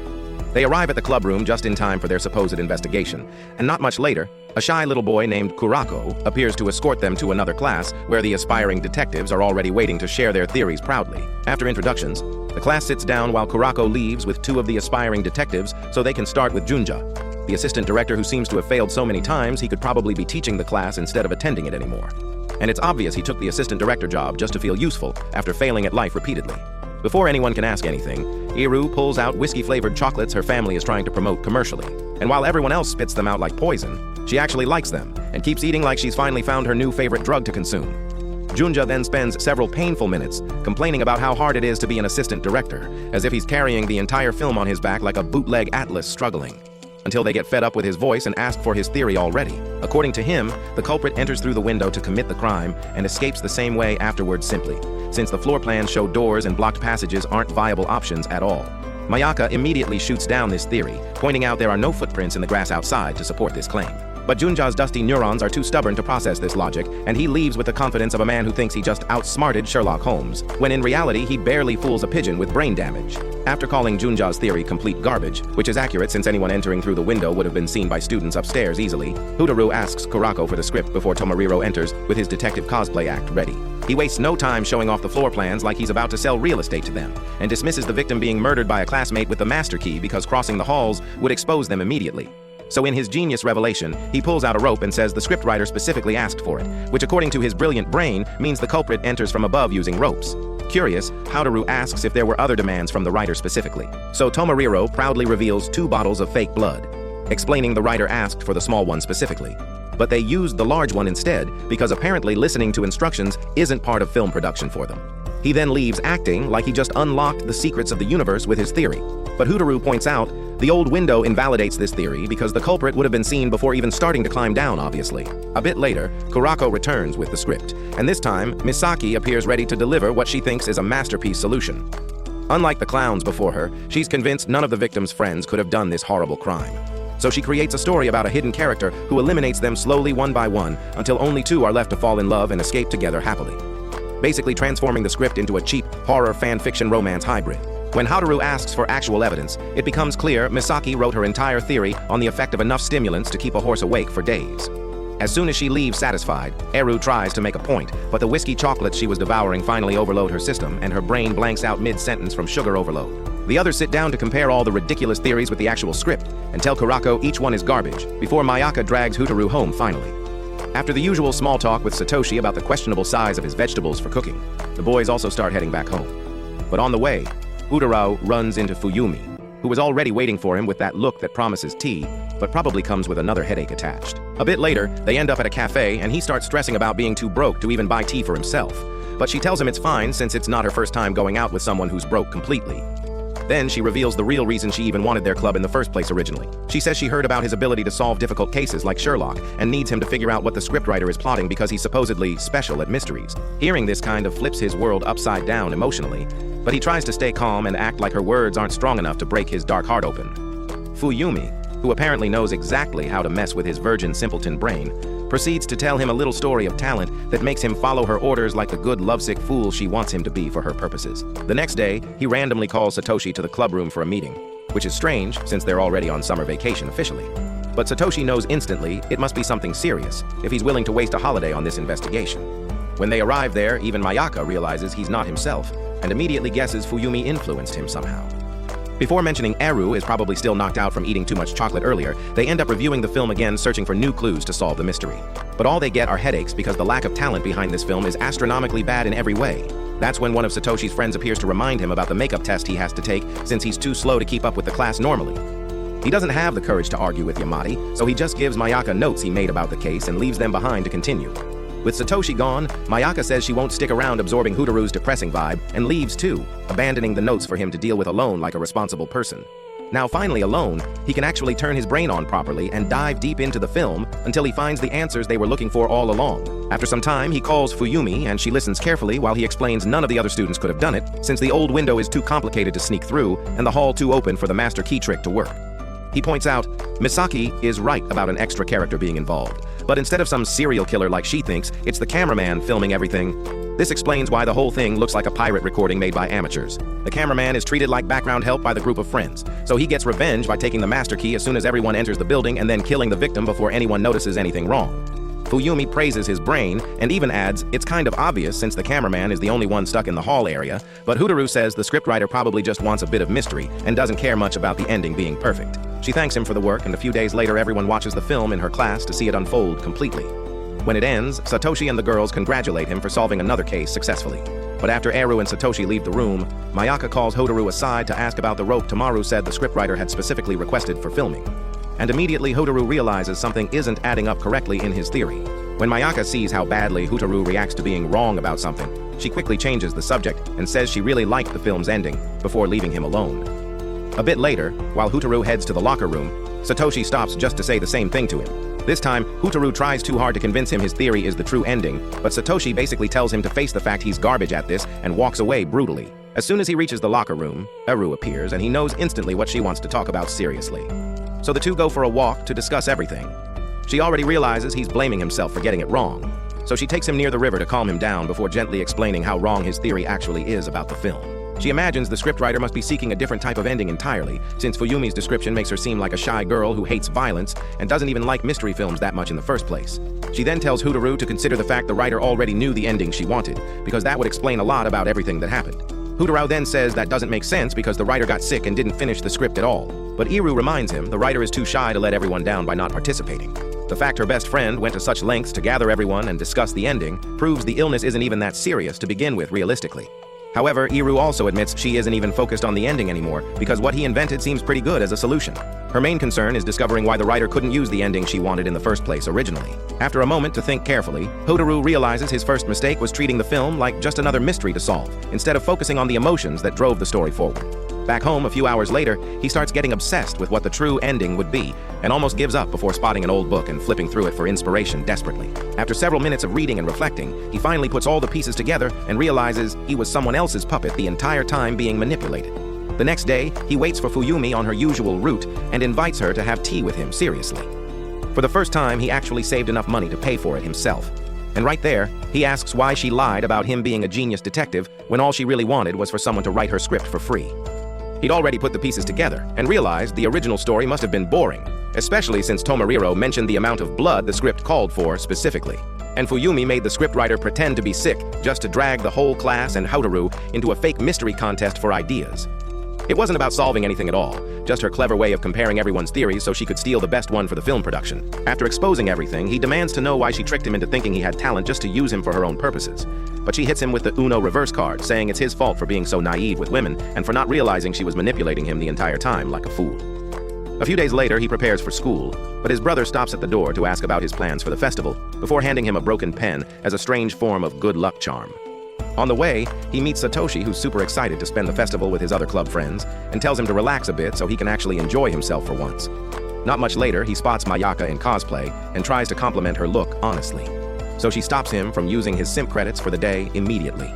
They arrive at the club room just in time for their supposed investigation, and not much later, a shy little boy named Kurako appears to escort them to another class where the aspiring detectives are already waiting to share their theories proudly. After introductions, the class sits down while Kurako leaves with two of the aspiring detectives so they can start with Junja, the assistant director who seems to have failed so many times he could probably be teaching the class instead of attending it anymore. And it's obvious he took the assistant director job just to feel useful after failing at life repeatedly. Before anyone can ask anything, 𝐂𝐴ru pulls out whiskey-flavored chocolates her family is trying to promote commercially. And while everyone else spits them out like poison, she actually likes them and keeps eating like she's finally found her new favorite drug to consume. Junja then spends several painful minutes complaining about how hard it is to be an assistant director, as if he's carrying the entire film on his back like a bootleg Atlas struggling. Until they get fed up with his voice and ask for his theory already. According to him, the culprit enters through the window to commit the crime and escapes the same way afterwards simply, since the floor plans show doors and blocked passages aren't viable options at all. Mayaka immediately shoots down this theory, pointing out there are no footprints in the grass outside to support this claim. But Junja's dusty neurons are too stubborn to process this logic, and he leaves with the confidence of a man who thinks he just outsmarted Sherlock Holmes, when in reality he barely fools a pigeon with brain damage. After calling Junja's theory complete garbage, which is accurate since anyone entering through the window would have been seen by students upstairs easily, Hotaru asks Kurako for the script before Tomohiro enters with his detective cosplay act ready. He wastes no time showing off the floor plans like he's about to sell real estate to them, and dismisses the victim being murdered by a classmate with the master key because crossing the halls would expose them immediately. So in his genius revelation, he pulls out a rope and says the scriptwriter specifically asked for it, which according to his brilliant brain means the culprit enters from above using ropes. Curious, Hotaru asks if there were other demands from the writer specifically. So Tomohiro proudly reveals 2 bottles of fake blood, explaining the writer asked for the small one specifically. But they used the large one instead because apparently listening to instructions isn't part of film production for them. He then leaves acting like he just unlocked the secrets of the universe with his theory. But Hotaru points out, the old window invalidates this theory because the culprit would have been seen before even starting to climb down, obviously. A bit later, Kurako returns with the script, and this time, Misaki appears ready to deliver what she thinks is a masterpiece solution. Unlike the clowns before her, she's convinced none of the victim's friends could have done this horrible crime. So she creates a story about a hidden character who eliminates them slowly one by one until only 2 are left to fall in love and escape together happily. Basically transforming the script into a cheap horror fan fiction romance hybrid. When Hotaru asks for actual evidence, it becomes clear Misaki wrote her entire theory on the effect of enough stimulants to keep a horse awake for days. As soon as she leaves satisfied, 𝐂𝐴ru tries to make a point, but the whiskey chocolates she was devouring finally overload her system and her brain blanks out mid-sentence from sugar overload. The others sit down to compare all the ridiculous theories with the actual script and tell Kurako each one is garbage, before Mayaka drags Hotaru home finally. After the usual small talk with Satoshi about the questionable size of his vegetables for cooking, the boys also start heading back home. But on the way, Hotaru runs into Fuyumi, who was already waiting for him with that look that promises tea, but probably comes with another headache attached. A bit later, they end up at a cafe and he starts stressing about being too broke to even buy tea for himself. But she tells him it's fine since it's not her first time going out with someone who's broke completely. Then she reveals the real reason she even wanted their club in the first place originally. She says she heard about his ability to solve difficult cases like Sherlock and needs him to figure out what the scriptwriter is plotting because he's supposedly special at mysteries. Hearing this kind of flips his world upside down emotionally, but he tries to stay calm and act like her words aren't strong enough to break his dark heart open. Fuyumi, who apparently knows exactly how to mess with his virgin simpleton brain, proceeds to tell him a little story of talent that makes him follow her orders like the good lovesick fool she wants him to be for her purposes. The next day, he randomly calls Satoshi to the club room for a meeting, which is strange since they're already on summer vacation officially. But Satoshi knows instantly it must be something serious if he's willing to waste a holiday on this investigation. When they arrive there, even Mayaka realizes he's not himself and immediately guesses Fuyumi influenced him somehow. Before mentioning 𝐂𝐴ru is probably still knocked out from eating too much chocolate earlier, they end up reviewing the film again searching for new clues to solve the mystery. But all they get are headaches because the lack of talent behind this film is astronomically bad in every way. That's when one of Satoshi's friends appears to remind him about the makeup test he has to take since he's too slow to keep up with the class normally. He doesn't have the courage to argue with Yamadi, so he just gives Mayaka notes he made about the case and leaves them behind to continue. With Satoshi gone, Mayaka says she won't stick around absorbing Hotaru's depressing vibe and leaves too, abandoning the notes for him to deal with alone like a responsible person. Now finally alone, he can actually turn his brain on properly and dive deep into the film until he finds the answers they were looking for all along. After some time, he calls Fuyumi and she listens carefully while he explains none of the other students could have done it since the old window is too complicated to sneak through and the hall too open for the master key trick to work. He points out, Misaki is right about an extra character being involved, but instead of some serial killer like she thinks, it's the cameraman filming everything. This explains why the whole thing looks like a pirate recording made by amateurs. The cameraman is treated like background help by the group of friends, so he gets revenge by taking the master key as soon as everyone enters the building and then killing the victim before anyone notices anything wrong. Fuyumi praises his brain and even adds, it's kind of obvious since the cameraman is the only one stuck in the hall area, but Hotaru says the scriptwriter probably just wants a bit of mystery and doesn't care much about the ending being perfect. She thanks him for the work and a few days later everyone watches the film in her class to see it unfold completely. When it ends, Satoshi and the girls congratulate him for solving another case successfully. But after 𝐂𝐴ru and Satoshi leave the room, Mayaka calls Hotaru aside to ask about the rope Tamaru said the scriptwriter had specifically requested for filming. And immediately Hotaru realizes something isn't adding up correctly in his theory. When Mayaka sees how badly Hotaru reacts to being wrong about something, she quickly changes the subject and says she really liked the film's ending before leaving him alone. A bit later, while Hotaru heads to the locker room, Satoshi stops just to say the same thing to him. This time, Hotaru tries too hard to convince him his theory is the true ending, but Satoshi basically tells him to face the fact he's garbage at this and walks away brutally. As soon as he reaches the locker room, 𝐂𝐴ru appears and he knows instantly what she wants to talk about seriously. So the two go for a walk to discuss everything. She already realizes he's blaming himself for getting it wrong, so she takes him near the river to calm him down before gently explaining how wrong his theory actually is about the film. She imagines the scriptwriter must be seeking a different type of ending entirely, since Fuyumi's description makes her seem like a shy girl who hates violence and doesn't even like mystery films that much in the first place. She then tells Hotaru to consider the fact the writer already knew the ending she wanted, because that would explain a lot about everything that happened. Hotaru then says that doesn't make sense because the writer got sick and didn't finish the script at all. But 𝐂𝐴ru reminds him the writer is too shy to let everyone down by not participating. The fact her best friend went to such lengths to gather everyone and discuss the ending proves the illness isn't even that serious to begin with realistically. However, 𝐂𝐴ru also admits she isn't even focused on the ending anymore because what he invented seems pretty good as a solution. Her main concern is discovering why the writer couldn't use the ending she wanted in the first place originally. After a moment to think carefully, Hotaru realizes his first mistake was treating the film like just another mystery to solve, instead of focusing on the emotions that drove the story forward. Back home a few hours later, he starts getting obsessed with what the true ending would be, and almost gives up before spotting an old book and flipping through it for inspiration desperately. After several minutes of reading and reflecting, he finally puts all the pieces together and realizes he was someone else's puppet the entire time being manipulated. The next day, he waits for Fuyumi on her usual route and invites her to have tea with him seriously. For the first time, he actually saved enough money to pay for it himself. And right there, he asks why she lied about him being a genius detective when all she really wanted was for someone to write her script for free. He'd already put the pieces together and realized the original story must have been boring, especially since Tomohiro mentioned the amount of blood the script called for specifically. And Fuyumi made the scriptwriter pretend to be sick just to drag the whole class and Hotaru into a fake mystery contest for ideas. It wasn't about solving anything at all, just her clever way of comparing everyone's theories so she could steal the best one for the film production. After exposing everything, he demands to know why she tricked him into thinking he had talent just to use him for her own purposes. But she hits him with the Uno reverse card, saying it's his fault for being so naive with women and for not realizing she was manipulating him the entire time like a fool. A few days later, he prepares for school, but his brother stops at the door to ask about his plans for the festival, before handing him a broken pen as a strange form of good luck charm. On the way, he meets Satoshi, who's super excited to spend the festival with his other club friends, and tells him to relax a bit so he can actually enjoy himself for once. Not much later, he spots Mayaka in cosplay and tries to compliment her look honestly. So she stops him from using his simp credits for the day immediately.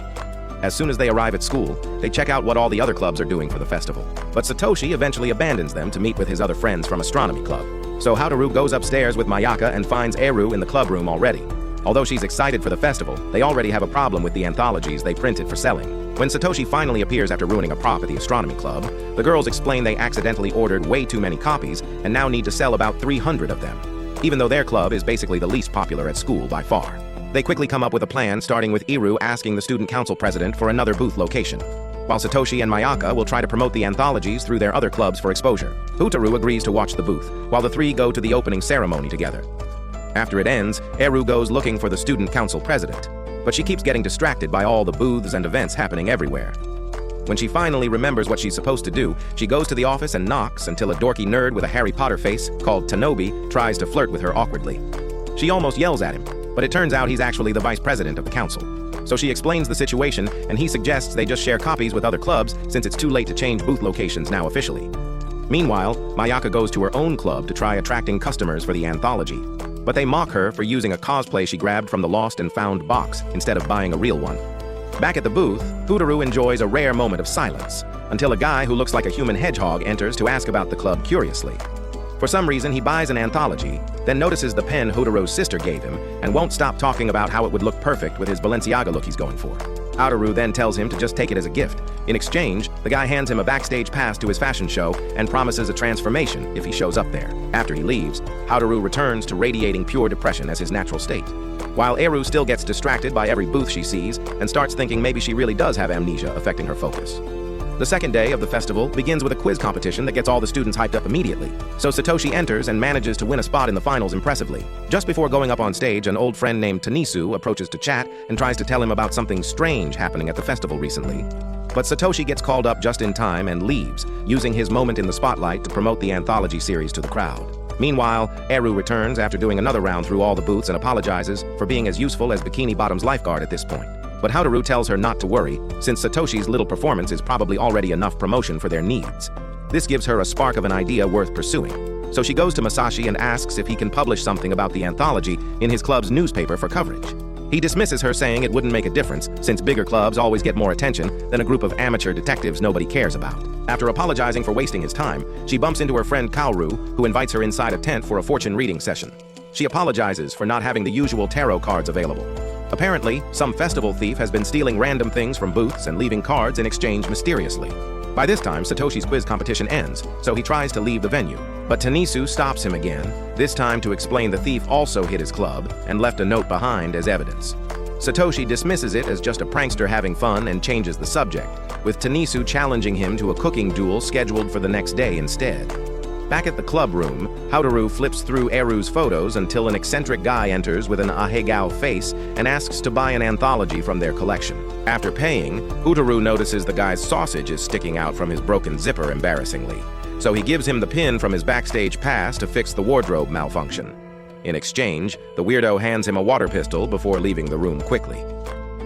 As soon as they arrive at school, they check out what all the other clubs are doing for the festival. But Satoshi eventually abandons them to meet with his other friends from Astronomy Club. So Hotaru goes upstairs with Mayaka and finds Eru in the club room already. Although she's excited for the festival, they already have a problem with the anthologies they printed for selling. When Satoshi finally appears after ruining a prop at the Astronomy Club, the girls explain they accidentally ordered way too many copies and now need to sell about 300 of them, even though their club is basically the least popular at school by far. They quickly come up with a plan, starting with Eru asking the student council president for another booth location, while Satoshi and Mayaka will try to promote the anthologies through their other clubs for exposure. Hotaru agrees to watch the booth, while the three go to the opening ceremony together. After it ends, Eru goes looking for the student council president, but she keeps getting distracted by all the booths and events happening everywhere. When she finally remembers what she's supposed to do, she goes to the office and knocks until a dorky nerd with a Harry Potter face called Tanobi tries to flirt with her awkwardly. She almost yells at him, but it turns out he's actually the vice president of the council. So she explains the situation, and he suggests they just share copies with other clubs since it's too late to change booth locations now officially. Meanwhile, Mayaka goes to her own club to try attracting customers for the anthology, but they mock her for using a cosplay she grabbed from the lost and found box instead of buying a real one. Back at the booth, Hotaru enjoys a rare moment of silence until a guy who looks like a human hedgehog enters to ask about the club curiously. For some reason, he buys an anthology, then notices the pen Hotaru's sister gave him and won't stop talking about how it would look perfect with his Balenciaga look he's going for. Hotaru then tells him to just take it as a gift. In exchange, the guy hands him a backstage pass to his fashion show and promises a transformation if he shows up there. After he leaves, Hotaru returns to radiating pure depression as his natural state, while Eru still gets distracted by every booth she sees and starts thinking maybe she really does have amnesia affecting her focus. The second day of the festival begins with a quiz competition that gets all the students hyped up immediately, so Satoshi enters and manages to win a spot in the finals impressively. Just before going up on stage, an old friend named Tanisu approaches to chat and tries to tell him about something strange happening at the festival recently. But Satoshi gets called up just in time and leaves, using his moment in the spotlight to promote the anthology series to the crowd. Meanwhile, Eru returns after doing another round through all the booths and apologizes for being as useful as Bikini Bottom's lifeguard at this point. But Hotaru tells her not to worry, since Satoshi's little performance is probably already enough promotion for their needs. This gives her a spark of an idea worth pursuing. So she goes to Masashi and asks if he can publish something about the anthology in his club's newspaper for coverage. He dismisses her, saying it wouldn't make a difference, since bigger clubs always get more attention than a group of amateur detectives nobody cares about. After apologizing for wasting his time, she bumps into her friend Kaoru, who invites her inside a tent for a fortune reading session. She apologizes for not having the usual tarot cards available. Apparently, some festival thief has been stealing random things from booths and leaving cards in exchange mysteriously. By this time, Satoshi's quiz competition ends, so he tries to leave the venue. But Tanisu stops him again, this time to explain the thief also hit his club and left a note behind as evidence. Satoshi dismisses it as just a prankster having fun and changes the subject, with Tanisu challenging him to a cooking duel scheduled for the next day instead. Back at the club room, Hotaru flips through Eru's photos until an eccentric guy enters with an ahegao face and asks to buy an anthology from their collection. After paying, Hotaru notices the guy's sausage is sticking out from his broken zipper embarrassingly, so he gives him the pin from his backstage pass to fix the wardrobe malfunction. In exchange, the weirdo hands him a water pistol before leaving the room quickly.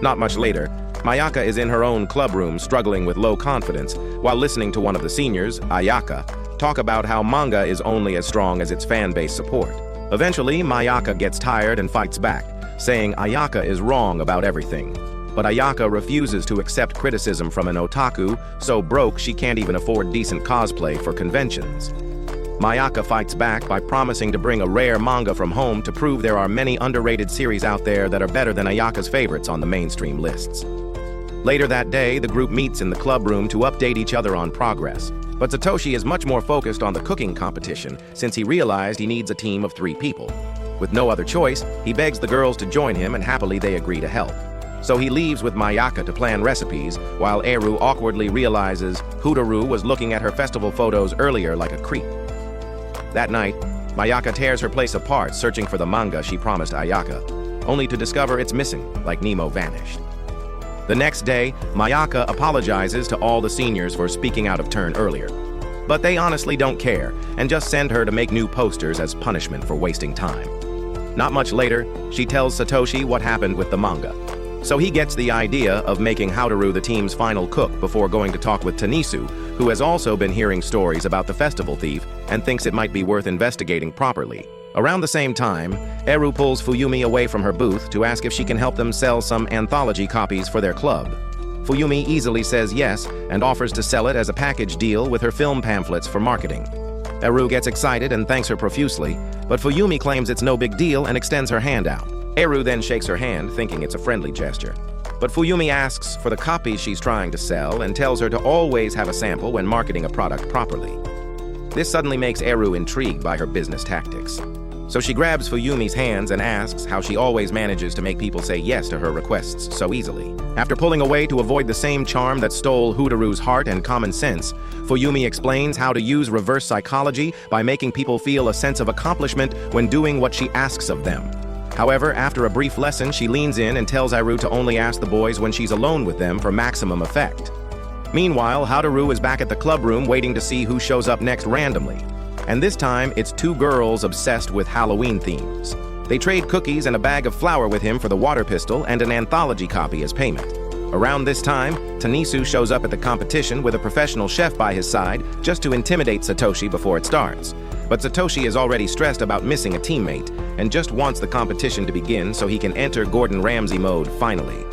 Not much later, Mayaka is in her own club room struggling with low confidence while listening to one of the seniors, Ayaka, talk about how manga is only as strong as its fan base support. Eventually, Mayaka gets tired and fights back, saying Ayaka is wrong about everything. But Ayaka refuses to accept criticism from an otaku, so broke she can't even afford decent cosplay for conventions. Mayaka fights back by promising to bring a rare manga from home to prove there are many underrated series out there that are better than Ayaka's favorites on the mainstream lists. Later that day, the group meets in the club room to update each other on progress. But Satoshi is much more focused on the cooking competition since he realized he needs a team of 3 people. With no other choice, he begs the girls to join him and happily they agree to help. So he leaves with Mayaka to plan recipes, while 𝐂𝐴ru awkwardly realizes 𝐂𝐴ru was looking at her festival photos earlier like a creep. That night, Mayaka tears her place apart searching for the manga she promised Ayaka, only to discover it's missing, like Nemo vanished. The next day, Mayaka apologizes to all the seniors for speaking out of turn earlier. But they honestly don't care, and just send her to make new posters as punishment for wasting time. Not much later, she tells Satoshi what happened with the manga. So he gets the idea of making 𝐂𝐴ru the team's final cook before going to talk with Tanisu, who has also been hearing stories about the festival thief and thinks it might be worth investigating properly. Around the same time, 𝐂𝐴ru pulls Fuyumi away from her booth to ask if she can help them sell some anthology copies for their club. Fuyumi easily says yes and offers to sell it as a package deal with her film pamphlets for marketing. 𝐂𝐴ru gets excited and thanks her profusely, but Fuyumi claims it's no big deal and extends her hand out. 𝐂𝐴ru then shakes her hand, thinking it's a friendly gesture. But Fuyumi asks for the copies she's trying to sell and tells her to always have a sample when marketing a product properly. This suddenly makes 𝐂𝐴ru intrigued by her business tactics. So she grabs Fuyumi's hands and asks how she always manages to make people say yes to her requests so easily. After pulling away to avoid the same charm that stole 𝐂𝐴ru's heart and common sense, Fuyumi explains how to use reverse psychology by making people feel a sense of accomplishment when doing what she asks of them. However, after a brief lesson, she leans in and tells 𝐂𝐴ru to only ask the boys when she's alone with them for maximum effect. Meanwhile, 𝐂𝐴ru is back at the club room waiting to see who shows up next randomly. And this time, it's 2 girls obsessed with Halloween themes. They trade cookies and a bag of flour with him for the water pistol and an anthology copy as payment. Around this time, Tanisu shows up at the competition with a professional chef by his side just to intimidate Satoshi before it starts. But Satoshi is already stressed about missing a teammate and just wants the competition to begin so he can enter Gordon Ramsay mode finally.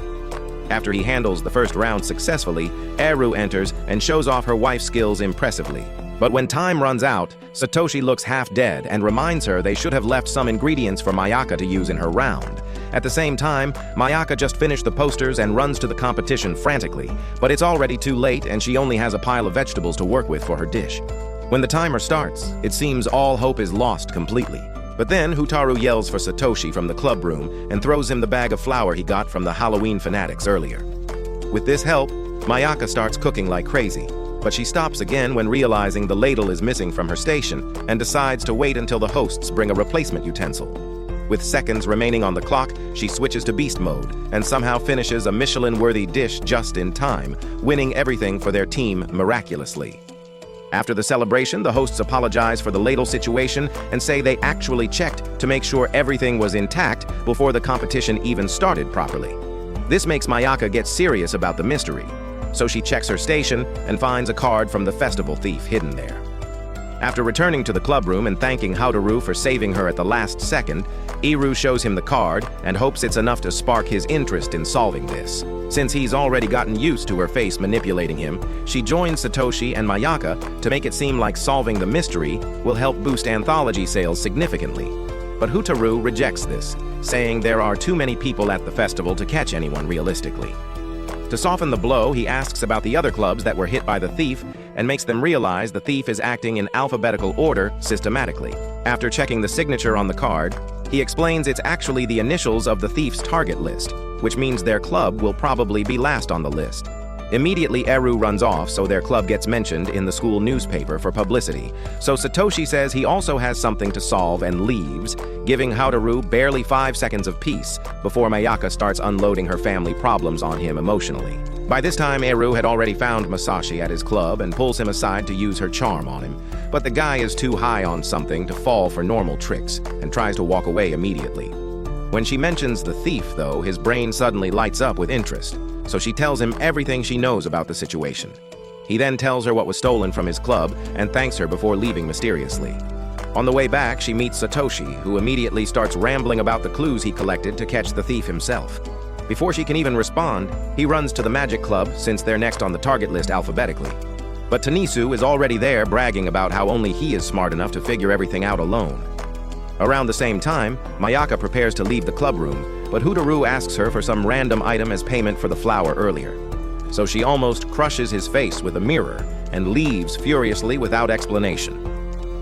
After he handles the first round successfully, 𝐂𝐴ru enters and shows off her wife's skills impressively. But when time runs out, Satoshi looks half dead and reminds her they should have left some ingredients for Mayaka to use in her round. At the same time, Mayaka just finished the posters and runs to the competition frantically, but it's already too late and she only has a pile of vegetables to work with for her dish. When the timer starts, it seems all hope is lost completely. But then 𝐂𝐴ru yells for Satoshi from the club room and throws him the bag of flour he got from the Halloween fanatics earlier. With this help, Mayaka starts cooking like crazy, but she stops again when realizing the ladle is missing from her station and decides to wait until the hosts bring a replacement utensil. With seconds remaining on the clock, she switches to beast mode and somehow finishes a Michelin-worthy dish just in time, winning everything for their team miraculously. After the celebration, the hosts apologize for the ladle situation and say they actually checked to make sure everything was intact before the competition even started properly. This makes Mayaka get serious about the mystery, so she checks her station and finds a card from the festival thief hidden there. After returning to the club room and thanking 𝐂𝐴ru for saving her at the last second, 𝐂𝐴ru shows him the card and hopes it's enough to spark his interest in solving this. Since he's already gotten used to her face manipulating him, she joins Satoshi and Mayaka to make it seem like solving the mystery will help boost anthology sales significantly. But 𝐂𝐴ru rejects this, saying there are too many people at the festival to catch anyone realistically. To soften the blow, he asks about the other clubs that were hit by the thief and makes them realize the thief is acting in alphabetical order systematically. After checking the signature on the card, he explains it's actually the initials of the thief's target list, which means their club will probably be last on the list. Immediately, 𝐂𝐴ru runs off so their club gets mentioned in the school newspaper for publicity. So Satoshi says he also has something to solve and leaves, giving 𝐂𝐴ru barely 5 seconds of peace before Mayaka starts unloading her family problems on him emotionally. By this time, 𝐂𝐴ru had already found Masashi at his club and pulls him aside to use her charm on him. But the guy is too high on something to fall for normal tricks and tries to walk away immediately. When she mentions the thief, though, his brain suddenly lights up with interest. So she tells him everything she knows about the situation. He then tells her what was stolen from his club and thanks her before leaving mysteriously. On the way back, she meets Satoshi, who immediately starts rambling about the clues he collected to catch the thief himself. Before she can even respond, he runs to the magic club since they're next on the target list alphabetically. But Tanisu is already there bragging about how only he is smart enough to figure everything out alone. Around the same time, Mayaka prepares to leave the club room, but 𝐂𝐴ru asks her for some random item as payment for the flour earlier. so she almost crushes his face with a mirror and leaves furiously without explanation.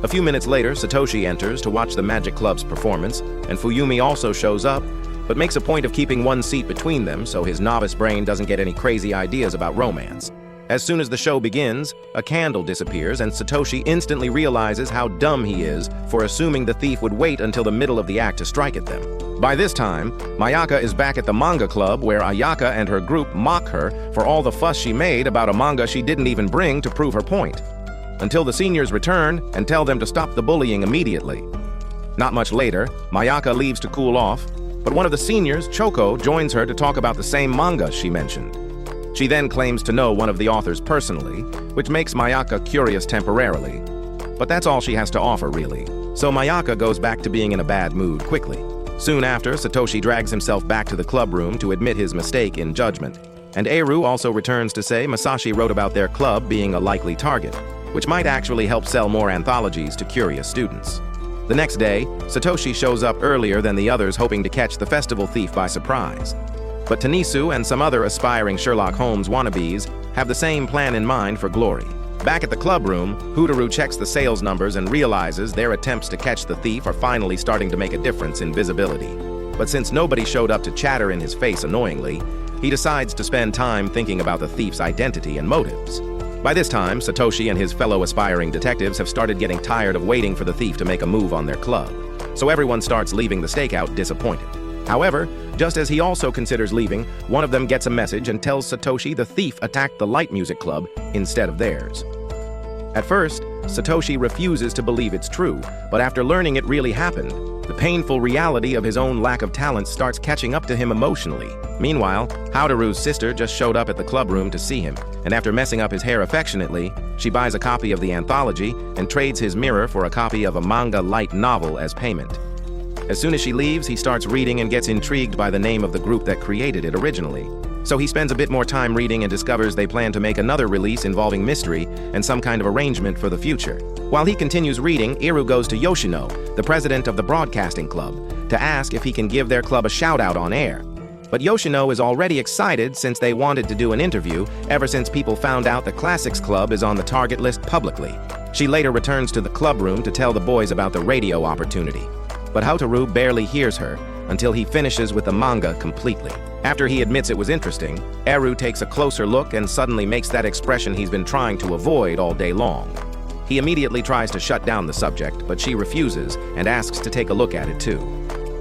A few minutes later, Satoshi enters to watch the Magic Club's performance, and Fuyumi also shows up, but makes a point of keeping one seat between them so his novice brain doesn't get any crazy ideas about romance. As soon as the show begins, a candle disappears and Satoshi instantly realizes how dumb he is for assuming the thief would wait until the middle of the act to strike at them. By this time, Mayaka is back at the manga club where Ayaka and her group mock her for all the fuss she made about a manga she didn't even bring to prove her point. Until the seniors return and tell them to stop the bullying immediately. Not much later, Mayaka leaves to cool off, but one of the seniors, Choco, joins her to talk about the same manga she mentioned. She then claims to know one of the authors personally, which makes Mayaka curious temporarily. But that's all she has to offer, really. So Mayaka goes back to being in a bad mood quickly. Soon after, Satoshi drags himself back to the club room to admit his mistake in judgment. And Eru also returns to say Masashi wrote about their club being a likely target, which might actually help sell more anthologies to curious students. The next day, Satoshi shows up earlier than the others, hoping to catch the festival thief by surprise. But Tanisu and some other aspiring Sherlock Holmes wannabes have the same plan in mind for glory. Back at the club room, Hotaru checks the sales numbers and realizes their attempts to catch the thief are finally starting to make a difference in visibility. But since nobody showed up to chatter in his face annoyingly, he decides to spend time thinking about the thief's identity and motives. By this time, Satoshi and his fellow aspiring detectives have started getting tired of waiting for the thief to make a move on their club, so everyone starts leaving the stakeout disappointed. However, just as he also considers leaving, one of them gets a message and tells Satoshi the thief attacked the Light Music Club instead of theirs. At first, Satoshi refuses to believe it's true, but after learning it really happened, the painful reality of his own lack of talent starts catching up to him emotionally. Meanwhile, Hotaru's sister just showed up at the club room to see him, and after messing up his hair affectionately, she buys a copy of the anthology and trades his mirror for a copy of a manga light novel as payment. As soon as she leaves, he starts reading and gets intrigued by the name of the group that created it originally. So he spends a bit more time reading and discovers they plan to make another release involving mystery and some kind of arrangement for the future. While he continues reading, Iru goes to Yoshino, the president of the broadcasting club, to ask if he can give their club a shout-out on air. But Yoshino is already excited since they wanted to do an interview ever since people found out the Classics Club is on the target list publicly. She later returns to the club room to tell the boys about the radio opportunity. But Hotaru barely hears her until he finishes with the manga completely. After he admits it was interesting, Eru takes a closer look and suddenly makes that expression he's been trying to avoid all day long. He immediately tries to shut down the subject, but she refuses and asks to take a look at it too.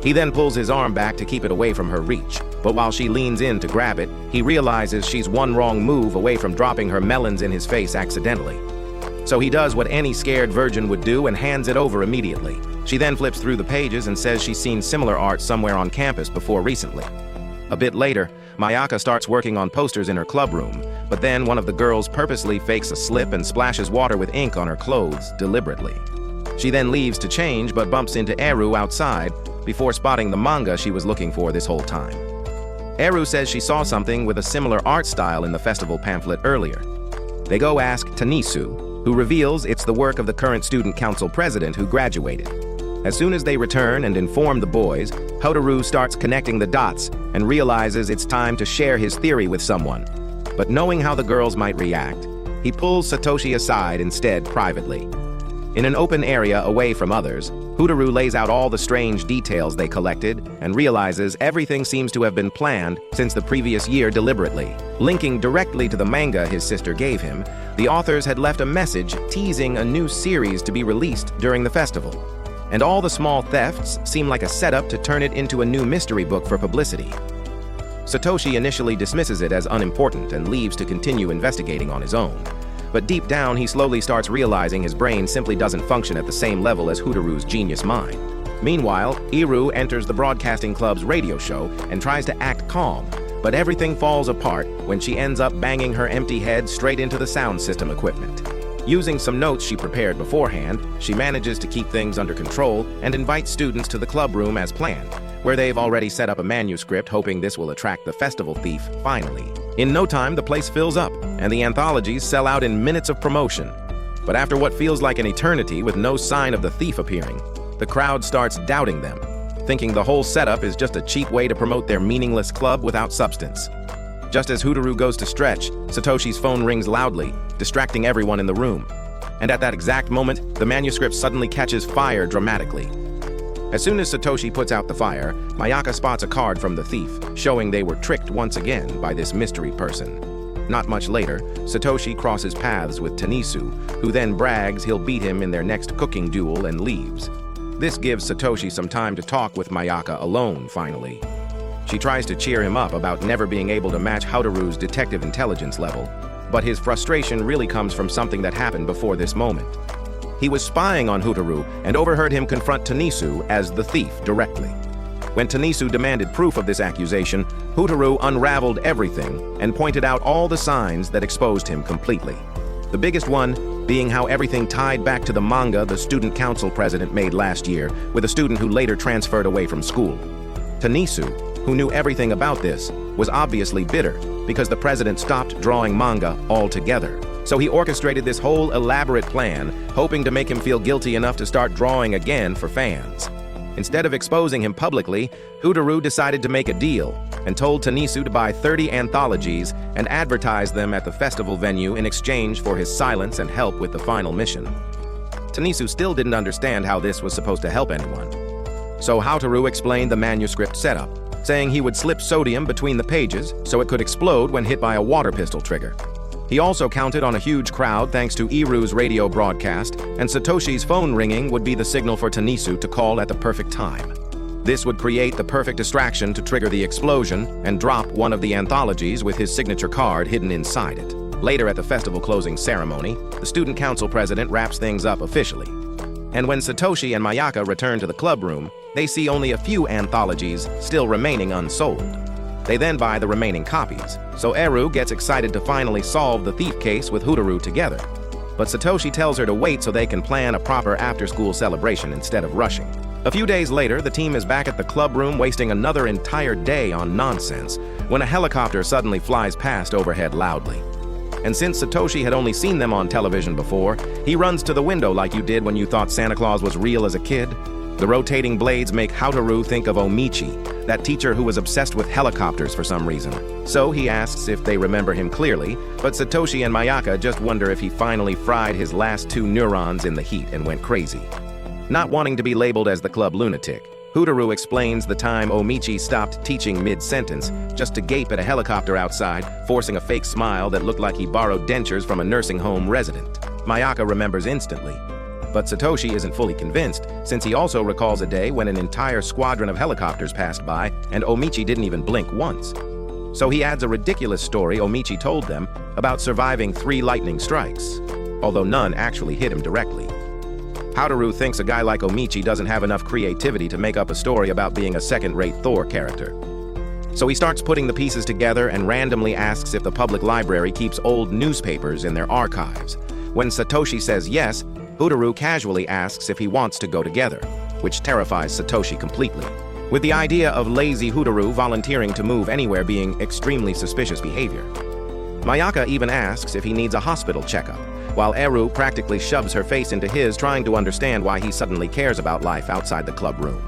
He then pulls his arm back to keep it away from her reach, but while she leans in to grab it, he realizes she's one wrong move away from dropping her melons in his face accidentally. So he does what any scared virgin would do and hands it over immediately. She then flips through the pages and says she's seen similar art somewhere on campus before recently. A bit later, Mayaka starts working on posters in her club room, but then one of the girls purposely fakes a slip and splashes water with ink on her clothes deliberately. She then leaves to change but bumps into Eru outside before spotting the manga she was looking for this whole time. Eru says she saw something with a similar art style in the festival pamphlet earlier. They go ask Tanisu, who reveals it's the work of the current student council president who graduated. As soon as they return and inform the boys, Hotaru starts connecting the dots and realizes it's time to share his theory with someone. But knowing how the girls might react, he pulls Satoshi aside instead privately. In an open area away from others, Hotaru lays out all the strange details they collected and realizes everything seems to have been planned since the previous year deliberately. Linking directly to the manga his sister gave him, the authors had left a message teasing a new series to be released during the festival. And all the small thefts seem like a setup to turn it into a new mystery book for publicity. Satoshi initially dismisses it as unimportant and leaves to continue investigating on his own. But deep down, he slowly starts realizing his brain simply doesn't function at the same level as Hotaru's genius mind. Meanwhile, Iru enters the broadcasting club's radio show and tries to act calm, but everything falls apart when she ends up banging her empty head straight into the sound system equipment. Using some notes she prepared beforehand, she manages to keep things under control and invites students to the club room as planned, where they've already set up a manuscript hoping this will attract the festival thief finally. In no time, the place fills up, and the anthologies sell out in minutes of promotion. But after what feels like an eternity with no sign of the thief appearing, the crowd starts doubting them, thinking the whole setup is just a cheap way to promote their meaningless club without substance. Just as Hotaru goes to stretch, Satoshi's phone rings loudly, distracting everyone in the room. And at that exact moment, the manuscript suddenly catches fire dramatically. As soon as Satoshi puts out the fire, Mayaka spots a card from the thief, showing they were tricked once again by this mystery person. Not much later, Satoshi crosses paths with Tanisu, who then brags he'll beat him in their next cooking duel and leaves. This gives Satoshi some time to talk with Mayaka alone, finally. She tries to cheer him up about never being able to match Hotaru's detective intelligence level, but his frustration really comes from something that happened before this moment. He was spying on Hotaru and overheard him confront Tanisu as the thief directly. When Tanisu demanded proof of this accusation, Hotaru unraveled everything and pointed out all the signs that exposed him completely. The biggest one being how everything tied back to the manga the student council president made last year with a student who later transferred away from school. Tanisu, who knew everything about this, was obviously bitter because the president stopped drawing manga altogether. So he orchestrated this whole elaborate plan, hoping to make him feel guilty enough to start drawing again for fans. Instead of exposing him publicly, Hotaru decided to make a deal and told Tanisu to buy 30 anthologies and advertise them at the festival venue in exchange for his silence and help with the final mission. Tanisu still didn't understand how this was supposed to help anyone. So Hotaru explained the manuscript setup, saying he would slip sodium between the pages so it could explode when hit by a water pistol trigger. He also counted on a huge crowd thanks to Iru's radio broadcast, and Satoshi's phone ringing would be the signal for Tanisu to call at the perfect time. This would create the perfect distraction to trigger the explosion and drop one of the anthologies with his signature card hidden inside it. Later at the festival closing ceremony, the student council president wraps things up officially. And when Satoshi and Mayaka return to the club room, they see only a few anthologies still remaining unsold. They then buy the remaining copies, so Eru gets excited to finally solve the thief case with Hotaru together. But Satoshi tells her to wait so they can plan a proper after-school celebration instead of rushing. A few days later, the team is back at the club room wasting another entire day on nonsense when a helicopter suddenly flies past overhead loudly. And since Satoshi had only seen them on television before, he runs to the window like you did when you thought Santa Claus was real as a kid. The rotating blades make Hotaru think of 𝐂𝐴𝐵𝒄𝒊𝒆, that teacher who was obsessed with helicopters for some reason. So he asks if they remember him clearly, but Satoshi and Mayaka just wonder if he finally fried his last 2 neurons in the heat and went crazy. Not wanting to be labeled as the club lunatic, Hotaru explains the time 𝐂𝐵𝒄𝒊𝒆 stopped teaching mid-sentence just to gape at a helicopter outside, forcing a fake smile that looked like he borrowed dentures from a nursing home resident. Mayaka remembers instantly. But Satoshi isn't fully convinced, since he also recalls a day when an entire squadron of helicopters passed by and 𝐂𝐵𝒄𝒊𝒆 didn't even blink once. So he adds a ridiculous story 𝐂𝐵𝒄𝒊𝒆 told them about surviving 3 lightning strikes, although none actually hit him directly. Hotaru thinks a guy like 𝐂𝐵𝒄𝒊𝒆 doesn't have enough creativity to make up a story about being a second-rate Thor character. So he starts putting the pieces together and randomly asks if the public library keeps old newspapers in their archives. When Satoshi says yes, Hotaru casually asks if he wants to go together, which terrifies Satoshi completely, with the idea of lazy Hotaru volunteering to move anywhere being extremely suspicious behavior. Mayaka even asks if he needs a hospital checkup, while Eru practically shoves her face into his, trying to understand why he suddenly cares about life outside the club room.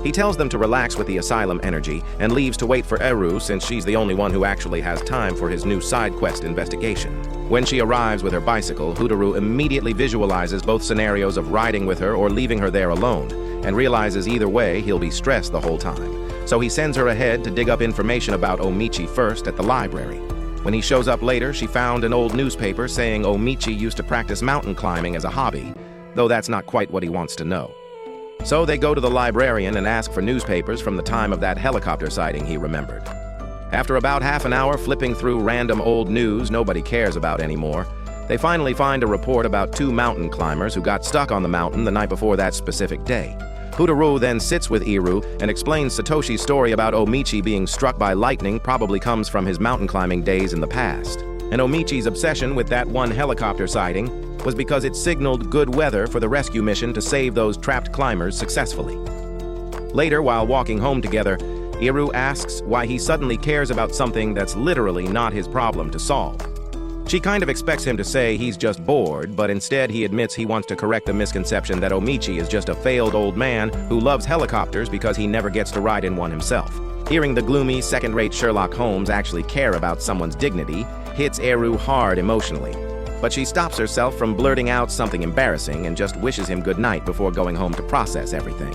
He tells them to relax with the asylum energy and leaves to wait for Eru since she's the only one who actually has time for his new side quest investigation. When she arrives with her bicycle, Hotaru immediately visualizes both scenarios of riding with her or leaving her there alone, and realizes either way he'll be stressed the whole time. So he sends her ahead to dig up information about 𝐂𝐵𝒄𝒊𝒆 first at the library. When he shows up later, she found an old newspaper saying 𝐂𝐵𝒄𝒊𝒆 used to practice mountain climbing as a hobby, though that's not quite what he wants to know. So they go to the librarian and ask for newspapers from the time of that helicopter sighting he remembered. After about half an hour flipping through random old news nobody cares about anymore, they finally find a report about 2 mountain climbers who got stuck on the mountain the night before that specific day. Hotaru then sits with Eru and explains Satoshi's story about 𝐂𝐵𝒄𝒊𝒆 being struck by lightning probably comes from his mountain climbing days in the past. And 𝐂𝐵𝒄𝒊𝒆's obsession with that one helicopter sighting was because it signaled good weather for the rescue mission to save those trapped climbers successfully. Later, while walking home together, Eru asks why he suddenly cares about something that's literally not his problem to solve. She kind of expects him to say he's just bored, but instead he admits he wants to correct the misconception that Omichi is just a failed old man who loves helicopters because he never gets to ride in one himself. Hearing the gloomy, second-rate Sherlock Holmes actually care about someone's dignity hits Eru hard emotionally. But she stops herself from blurting out something embarrassing and just wishes him good night before going home to process everything.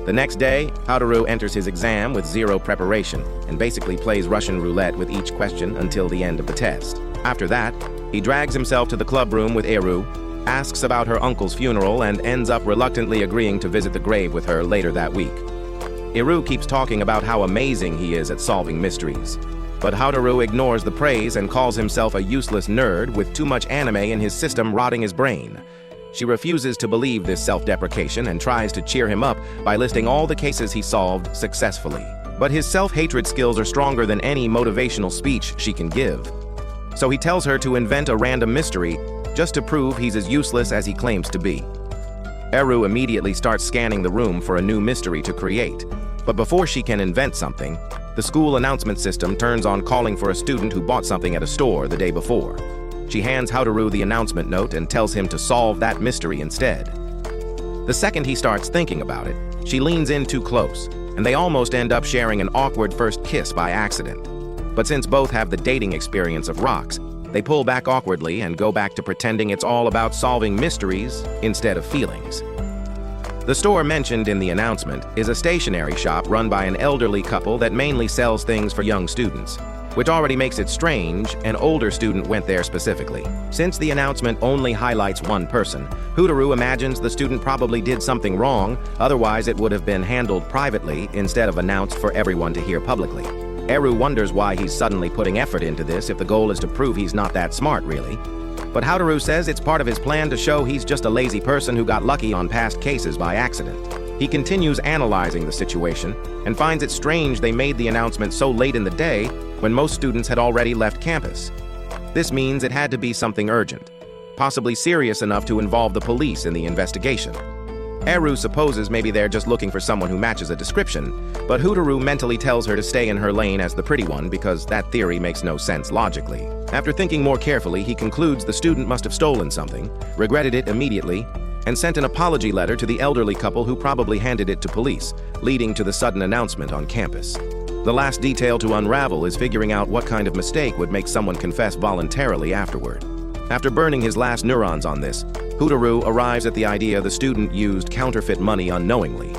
The next day, Hotaru enters his exam with zero preparation and basically plays Russian roulette with each question until the end of the test. After that, he drags himself to the club room with Eru, asks about her uncle's funeral, and ends up reluctantly agreeing to visit the grave with her later that week. Eru keeps talking about how amazing he is at solving mysteries, but Hotaru ignores the praise and calls himself a useless nerd with too much anime in his system rotting his brain. She refuses to believe this self-deprecation and tries to cheer him up by listing all the cases he solved successfully. But his self-hatred skills are stronger than any motivational speech she can give. So he tells her to invent a random mystery just to prove he's as useless as he claims to be. Eru immediately starts scanning the room for a new mystery to create. But before she can invent something, the school announcement system turns on calling for a student who bought something at a store the day before. She hands Hotaru the announcement note and tells him to solve that mystery instead. The second he starts thinking about it, she leans in too close, and they almost end up sharing an awkward first kiss by accident. But since both have the dating experience of rocks, they pull back awkwardly and go back to pretending it's all about solving mysteries instead of feelings. The store mentioned in the announcement is a stationery shop run by an elderly couple that mainly sells things for young students, which already makes it strange an older student went there specifically. Since the announcement only highlights one person, Hotaru imagines the student probably did something wrong, otherwise it would have been handled privately instead of announced for everyone to hear publicly. Eru wonders why he's suddenly putting effort into this if the goal is to prove he's not that smart, really. But Hotaru says it's part of his plan to show he's just a lazy person who got lucky on past cases by accident. He continues analyzing the situation and finds it strange they made the announcement so late in the day when most students had already left campus. This means it had to be something urgent, possibly serious enough to involve the police in the investigation. Eru supposes maybe they're just looking for someone who matches a description, but Hotaru mentally tells her to stay in her lane as the pretty one because that theory makes no sense logically. After thinking more carefully, he concludes the student must have stolen something, regretted it immediately, and sent an apology letter to the elderly couple who probably handed it to police, leading to the sudden announcement on campus. The last detail to unravel is figuring out what kind of mistake would make someone confess voluntarily afterward. After burning his last neurons on this, Hotaru arrives at the idea the student used counterfeit money unknowingly.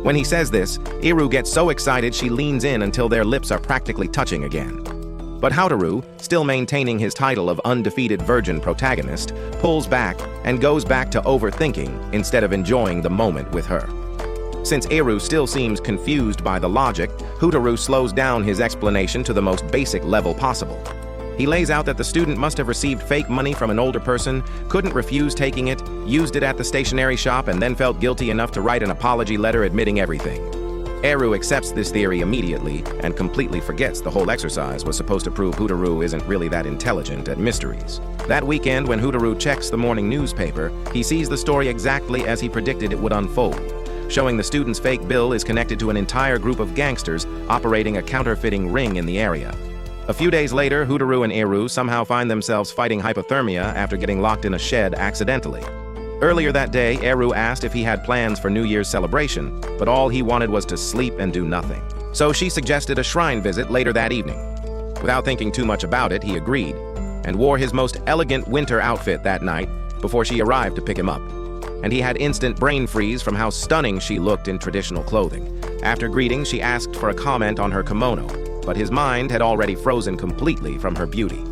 When he says this, Eru gets so excited she leans in until their lips are practically touching again. But Hotaru, still maintaining his title of undefeated virgin protagonist, pulls back and goes back to overthinking instead of enjoying the moment with her. Since Eru still seems confused by the logic, Hotaru slows down his explanation to the most basic level possible. He lays out that the student must have received fake money from an older person, couldn't refuse taking it, used it at the stationery shop, and then felt guilty enough to write an apology letter admitting everything. Eru accepts this theory immediately and completely forgets the whole exercise was supposed to prove Hotaru isn't really that intelligent at mysteries. That weekend, when Hotaru checks the morning newspaper, he sees the story exactly as he predicted it would unfold, showing the student's fake bill is connected to an entire group of gangsters operating a counterfeiting ring in the area. A few days later, Hotaru and Eru somehow find themselves fighting hypothermia after getting locked in a shed accidentally. Earlier that day, Eru asked if he had plans for New Year's celebration, but all he wanted was to sleep and do nothing. So she suggested a shrine visit later that evening. Without thinking too much about it, he agreed, and wore his most elegant winter outfit that night before she arrived to pick him up. And he had instant brain freeze from how stunning she looked in traditional clothing. After greeting, she asked for a comment on her kimono, but his mind had already frozen completely from her beauty.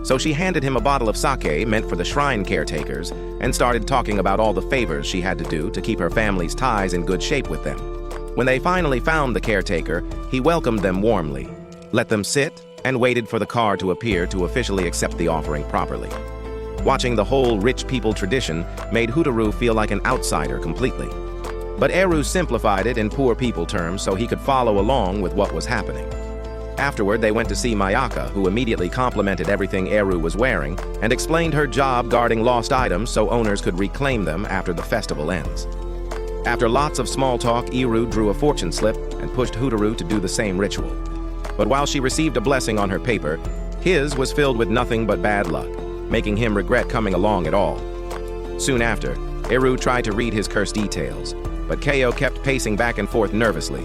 So she handed him a bottle of sake meant for the shrine caretakers and started talking about all the favors she had to do to keep her family's ties in good shape with them. When they finally found the caretaker, he welcomed them warmly, let them sit, and waited for the car to appear to officially accept the offering properly. Watching the whole rich people tradition made Hotaru feel like an outsider completely. But Eru simplified it in poor people terms so he could follow along with what was happening. Afterward, they went to see Mayaka, who immediately complimented everything Eru was wearing and explained her job guarding lost items so owners could reclaim them after the festival ends. After lots of small talk, Eru drew a fortune slip and pushed Hotaru to do the same ritual. But while she received a blessing on her paper, His was filled with nothing but bad luck, making him regret coming along at all. Soon after, 𝐂𝐴 tried to read his curse details, but 𝐂𝐴 kept pacing back and forth nervously,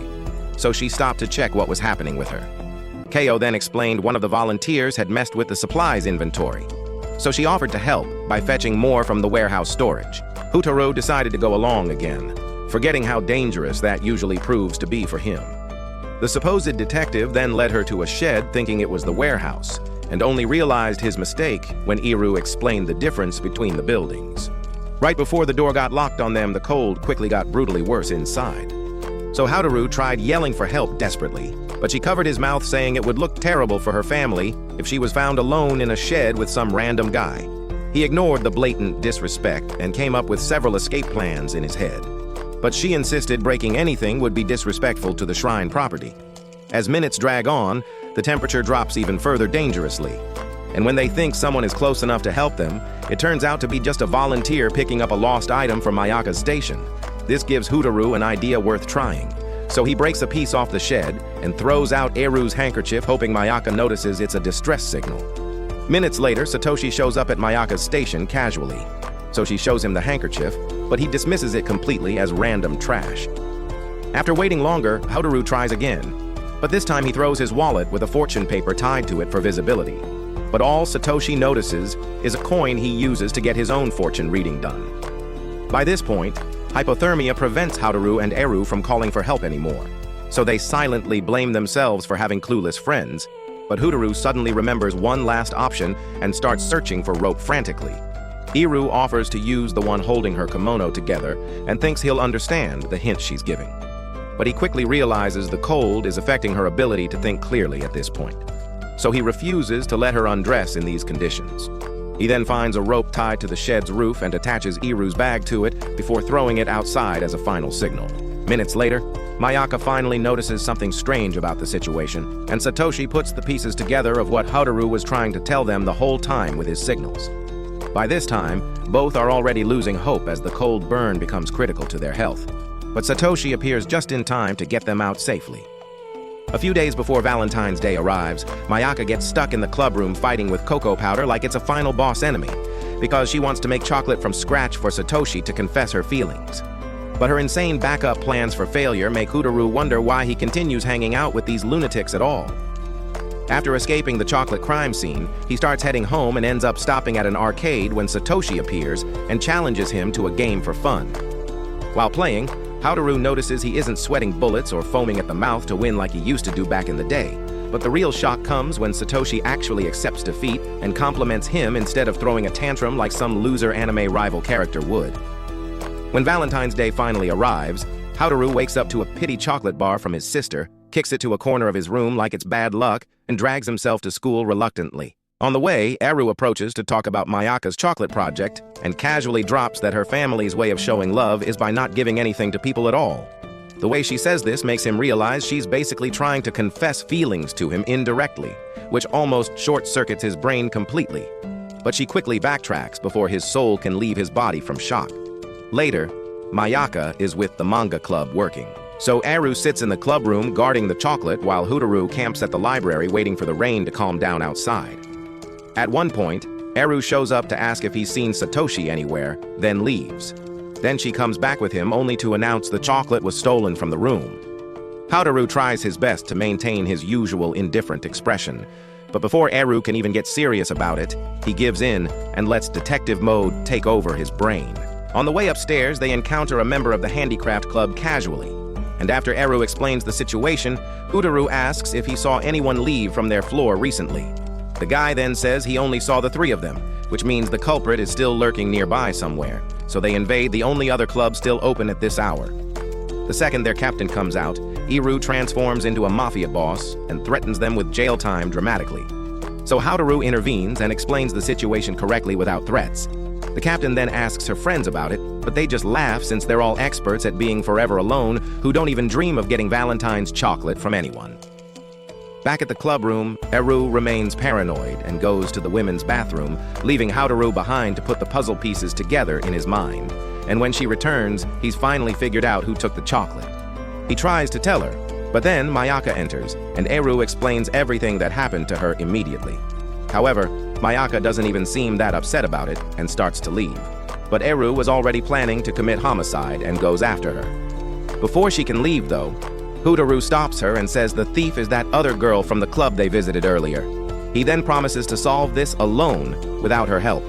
so she stopped to check what was happening with her. 𝐂𝐴 then explained one of the volunteers had messed with the supplies inventory, so she offered to help by fetching more from the warehouse storage. 𝐂𝐴 decided to go along again, forgetting how dangerous that usually proves to be for him. The supposed detective then led her to a shed thinking it was the warehouse, and only realized his mistake when 𝐂𝐴 explained the difference between the buildings. Right before the door got locked on them, the cold quickly got brutally worse inside. So 𝐂𝐴 tried yelling for help desperately, but she covered his mouth saying it would look terrible for her family if she was found alone in a shed with some random guy. He ignored the blatant disrespect and came up with several escape plans in his head. But she insisted breaking anything would be disrespectful to the shrine property. As minutes drag on, the temperature drops even further dangerously. And when they think someone is close enough to help them, it turns out to be just a volunteer picking up a lost item from Mayaka's station. This gives 𝐂𝐴 an idea worth trying. So he breaks a piece off the shed and throws out 𝐂𝐴's handkerchief, hoping Mayaka notices it's a distress signal. Minutes later, Satoshi shows up at Mayaka's station casually. So she shows him the handkerchief, but he dismisses it completely as random trash. After waiting longer, 𝐂𝐴 tries again, but this time he throws his wallet with a fortune paper tied to it for visibility. But all Satoshi notices is a coin he uses to get his own fortune reading done. By this point, hypothermia prevents 𝐂𝐴 and 𝐂𝐴 from calling for help anymore, so they silently blame themselves for having clueless friends. But 𝐂𝐴 suddenly remembers one last option and starts searching for rope frantically. 𝐂𝐴 offers to use the one holding her kimono together and thinks he'll understand the hint she's giving. But he quickly realizes the cold is affecting her ability to think clearly at this point. So he refuses to let her undress in these conditions. He then finds a rope tied to the shed's roof and attaches 𝐂𝐴's bag to it before throwing it outside as a final signal. Minutes later, Mayaka finally notices something strange about the situation, and Satoshi puts the pieces together of what 𝐂𝐴 was trying to tell them the whole time with his signals. By this time, both are already losing hope as the cold burn becomes critical to their health. But Satoshi appears just in time to get them out safely. A few days before Valentine's Day arrives, Mayaka gets stuck in the clubroom fighting with cocoa powder like it's a final boss enemy, because she wants to make chocolate from scratch for Satoshi to confess her feelings. But her insane backup plans for failure make 𝐂𝐴 wonder why he continues hanging out with these lunatics at all. After escaping the chocolate crime scene, he starts heading home and ends up stopping at an arcade when Satoshi appears and challenges him to a game for fun. While playing, 𝐂𝐴 notices he isn't sweating bullets or foaming at the mouth to win like he used to do back in the day. But the real shock comes when Satoshi actually accepts defeat and compliments him instead of throwing a tantrum like some loser anime rival character would. When Valentine's Day finally arrives, 𝐂𝐴 wakes up to a pity chocolate bar from his sister, kicks it to a corner of his room like it's bad luck, and drags himself to school reluctantly. On the way, 𝐂𝐴 approaches to talk about Mayaka's chocolate project and casually drops that her family's way of showing love is by not giving anything to people at all. The way she says this makes him realize she's basically trying to confess feelings to him indirectly, which almost short-circuits his brain completely. But she quickly backtracks before his soul can leave his body from shock. Later, Mayaka is with the manga club working. So 𝐂𝐴 sits in the clubroom guarding the chocolate while 𝐂𝐴 camps at the library waiting for the rain to calm down outside. At one point, 𝐂𝐴 shows up to ask if he's seen Satoshi anywhere, then leaves. Then she comes back with him only to announce the chocolate was stolen from the room. 𝐂𝐴 tries his best to maintain his usual indifferent expression, but before 𝐂𝐴 can even get serious about it, he gives in and lets detective mode take over his brain. On the way upstairs, they encounter a member of the handicraft club casually, and after 𝐂𝐴 explains the situation, 𝐂𝐴 asks if he saw anyone leave from their floor recently. The guy then says he only saw the three of them, which means the culprit is still lurking nearby somewhere, so they invade the only other club still open at this hour. The second their captain comes out, 𝐂𝐴 transforms into a mafia boss and threatens them with jail time dramatically. So 𝐂𝐴 intervenes and explains the situation correctly without threats. The captain then asks her friends about it, but they just laugh since they're all experts at being forever alone who don't even dream of getting Valentine's chocolate from anyone. Back at the clubroom, 𝐂𝐴 remains paranoid and goes to the women's bathroom, leaving 𝐂𝐴 behind to put the puzzle pieces together in his mind. And when she returns, he's finally figured out who took the chocolate. He tries to tell her, but then Mayaka enters, and 𝐂𝐴 explains everything that happened to her immediately. However, Mayaka doesn't even seem that upset about it and starts to leave. But 𝐂𝐴ru was already planning to commit homicide and goes after her. Before she can leave, though, 𝐂𝐴ru stops her and says the thief is that other girl from the club they visited earlier. He then promises to solve this alone without her help.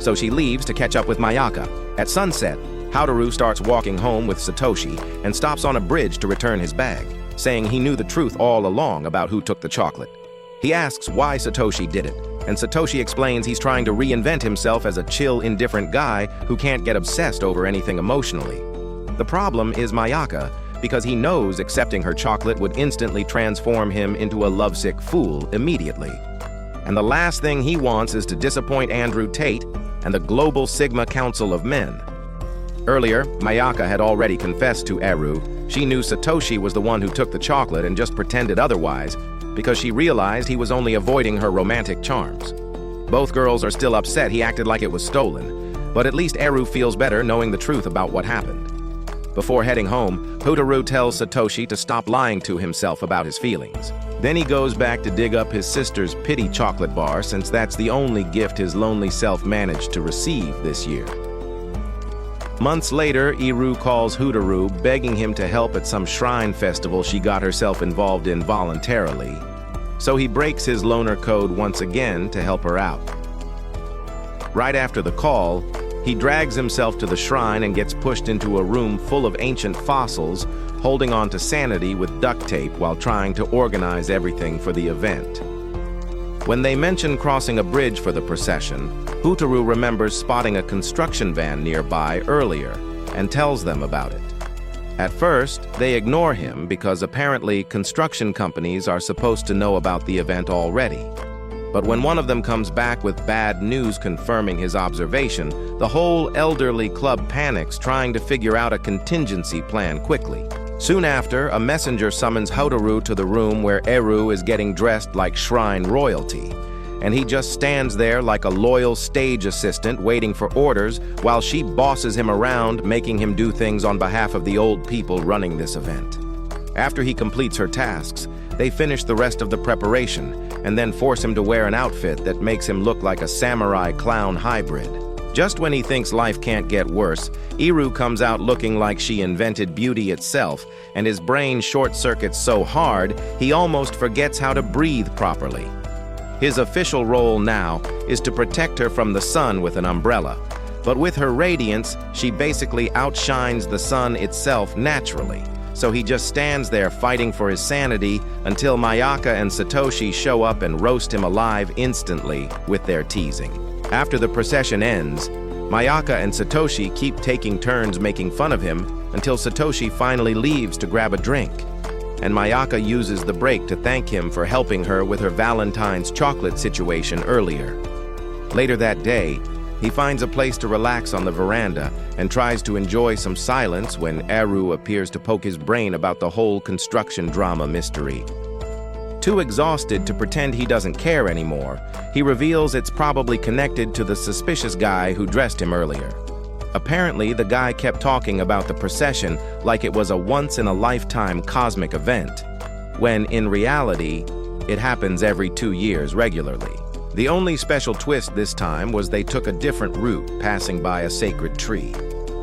So she leaves to catch up with Mayaka. At sunset, 𝐂𝐴ru starts walking home with Satoshi and stops on a bridge to return his bag, saying he knew the truth all along about who took the chocolate. He asks why Satoshi did it, and Satoshi explains he's trying to reinvent himself as a chill, indifferent guy who can't get obsessed over anything emotionally. The problem is Mayaka, because he knows accepting her chocolate would instantly transform him into a lovesick fool immediately. And the last thing he wants is to disappoint Andrew Tate and the Global Sigma Council of Men. Earlier, Mayaka had already confessed to 𝐂𝐴ru she knew Satoshi was the one who took the chocolate and just pretended otherwise because she realized he was only avoiding her romantic charms. Both girls are still upset he acted like it was stolen, but at least 𝐂𝐴ru feels better knowing the truth about what happened. Before heading home, 𝐂𝐴ru tells Satoshi to stop lying to himself about his feelings. Then he goes back to dig up his sister's pity chocolate bar since that's the only gift his lonely self managed to receive this year. Months later, 𝐂𝐴ru calls 𝐂𝐴ru, begging him to help at some shrine festival she got herself involved in voluntarily. So he breaks his loner code once again to help her out. Right after the call, he drags himself to the shrine and gets pushed into a room full of ancient fossils, holding on to sanity with duct tape while trying to organize everything for the event. When they mention crossing a bridge for the procession, 𝐂𝐴ru remembers spotting a construction van nearby earlier and tells them about it. At first, they ignore him because apparently construction companies are supposed to know about the event already. But when one of them comes back with bad news confirming his observation, the whole elderly club panics, trying to figure out a contingency plan quickly. Soon after, a messenger summons 𝐂𝐴ru to the room where 𝐂𝐴ru is getting dressed like shrine royalty, and he just stands there like a loyal stage assistant waiting for orders while she bosses him around, making him do things on behalf of the old people running this event. After he completes her tasks, they finish the rest of the preparation and then force him to wear an outfit that makes him look like a samurai clown hybrid. Just when he thinks life can't get worse, 𝐂𝐴ru comes out looking like she invented beauty itself, and his brain short-circuits so hard he almost forgets how to breathe properly. His official role now is to protect her from the sun with an umbrella, but with her radiance, she basically outshines the sun itself naturally. So he just stands there fighting for his sanity until Mayaka and Satoshi show up and roast him alive instantly with their teasing. After the procession ends, Mayaka and Satoshi keep taking turns making fun of him until Satoshi finally leaves to grab a drink. And Mayaka uses the break to thank him for helping her with her Valentine's chocolate situation earlier. Later that day, he finds a place to relax on the veranda and tries to enjoy some silence when 𝐂𝐴ru appears to poke his brain about the whole construction drama mystery. Too exhausted to pretend he doesn't care anymore, he reveals it's probably connected to the suspicious guy who dressed him earlier. Apparently, the guy kept talking about the procession like it was a once-in-a-lifetime cosmic event, when in reality, it happens every 2 years regularly. The only special twist this time was they took a different route, passing by a sacred tree,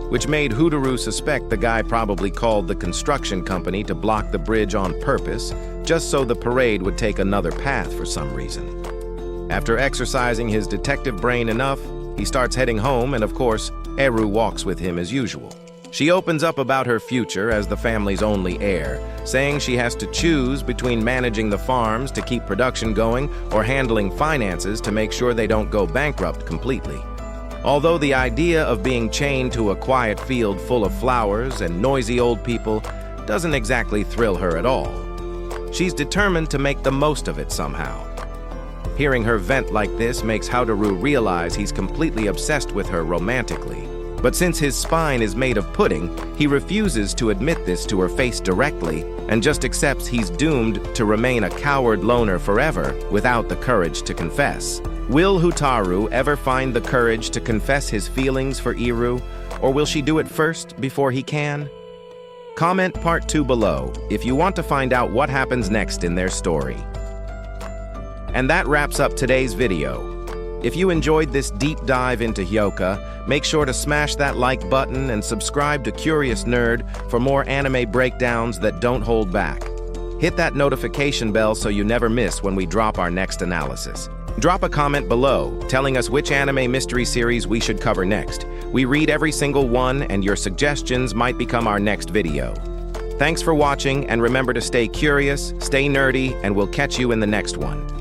which made 𝐂𝐴ru suspect the guy probably called the construction company to block the bridge on purpose, just so the parade would take another path for some reason. After exercising his detective brain enough, he starts heading home, and of course, 𝐂𝐴ru walks with him as usual. She opens up about her future as the family's only heir, saying she has to choose between managing the farms to keep production going or handling finances to make sure they don't go bankrupt completely. Although the idea of being chained to a quiet field full of flowers and noisy old people doesn't exactly thrill her at all, she's determined to make the most of it somehow. Hearing her vent like this makes 𝐂𝐴ru realize he's completely obsessed with her romantically. But since his spine is made of pudding, he refuses to admit this to her face directly and just accepts he's doomed to remain a coward loner forever without the courage to confess. Will 𝐂𝐴ru ever find the courage to confess his feelings for 𝐂𝐴ru, or will she do it first before he can? Comment part 2 below if you want to find out what happens next in their story. And that wraps up today's video. If you enjoyed this deep dive into 𝐂𝐭𝐭𝐴, make sure to smash that like button and subscribe to Curious Nerd for more anime breakdowns that don't hold back. Hit that notification bell so you never miss when we drop our next analysis. Drop a comment below telling us which anime mystery series we should cover next. We read every single one, and your suggestions might become our next video. Thanks for watching, and remember to stay curious, stay nerdy, and we'll catch you in the next one.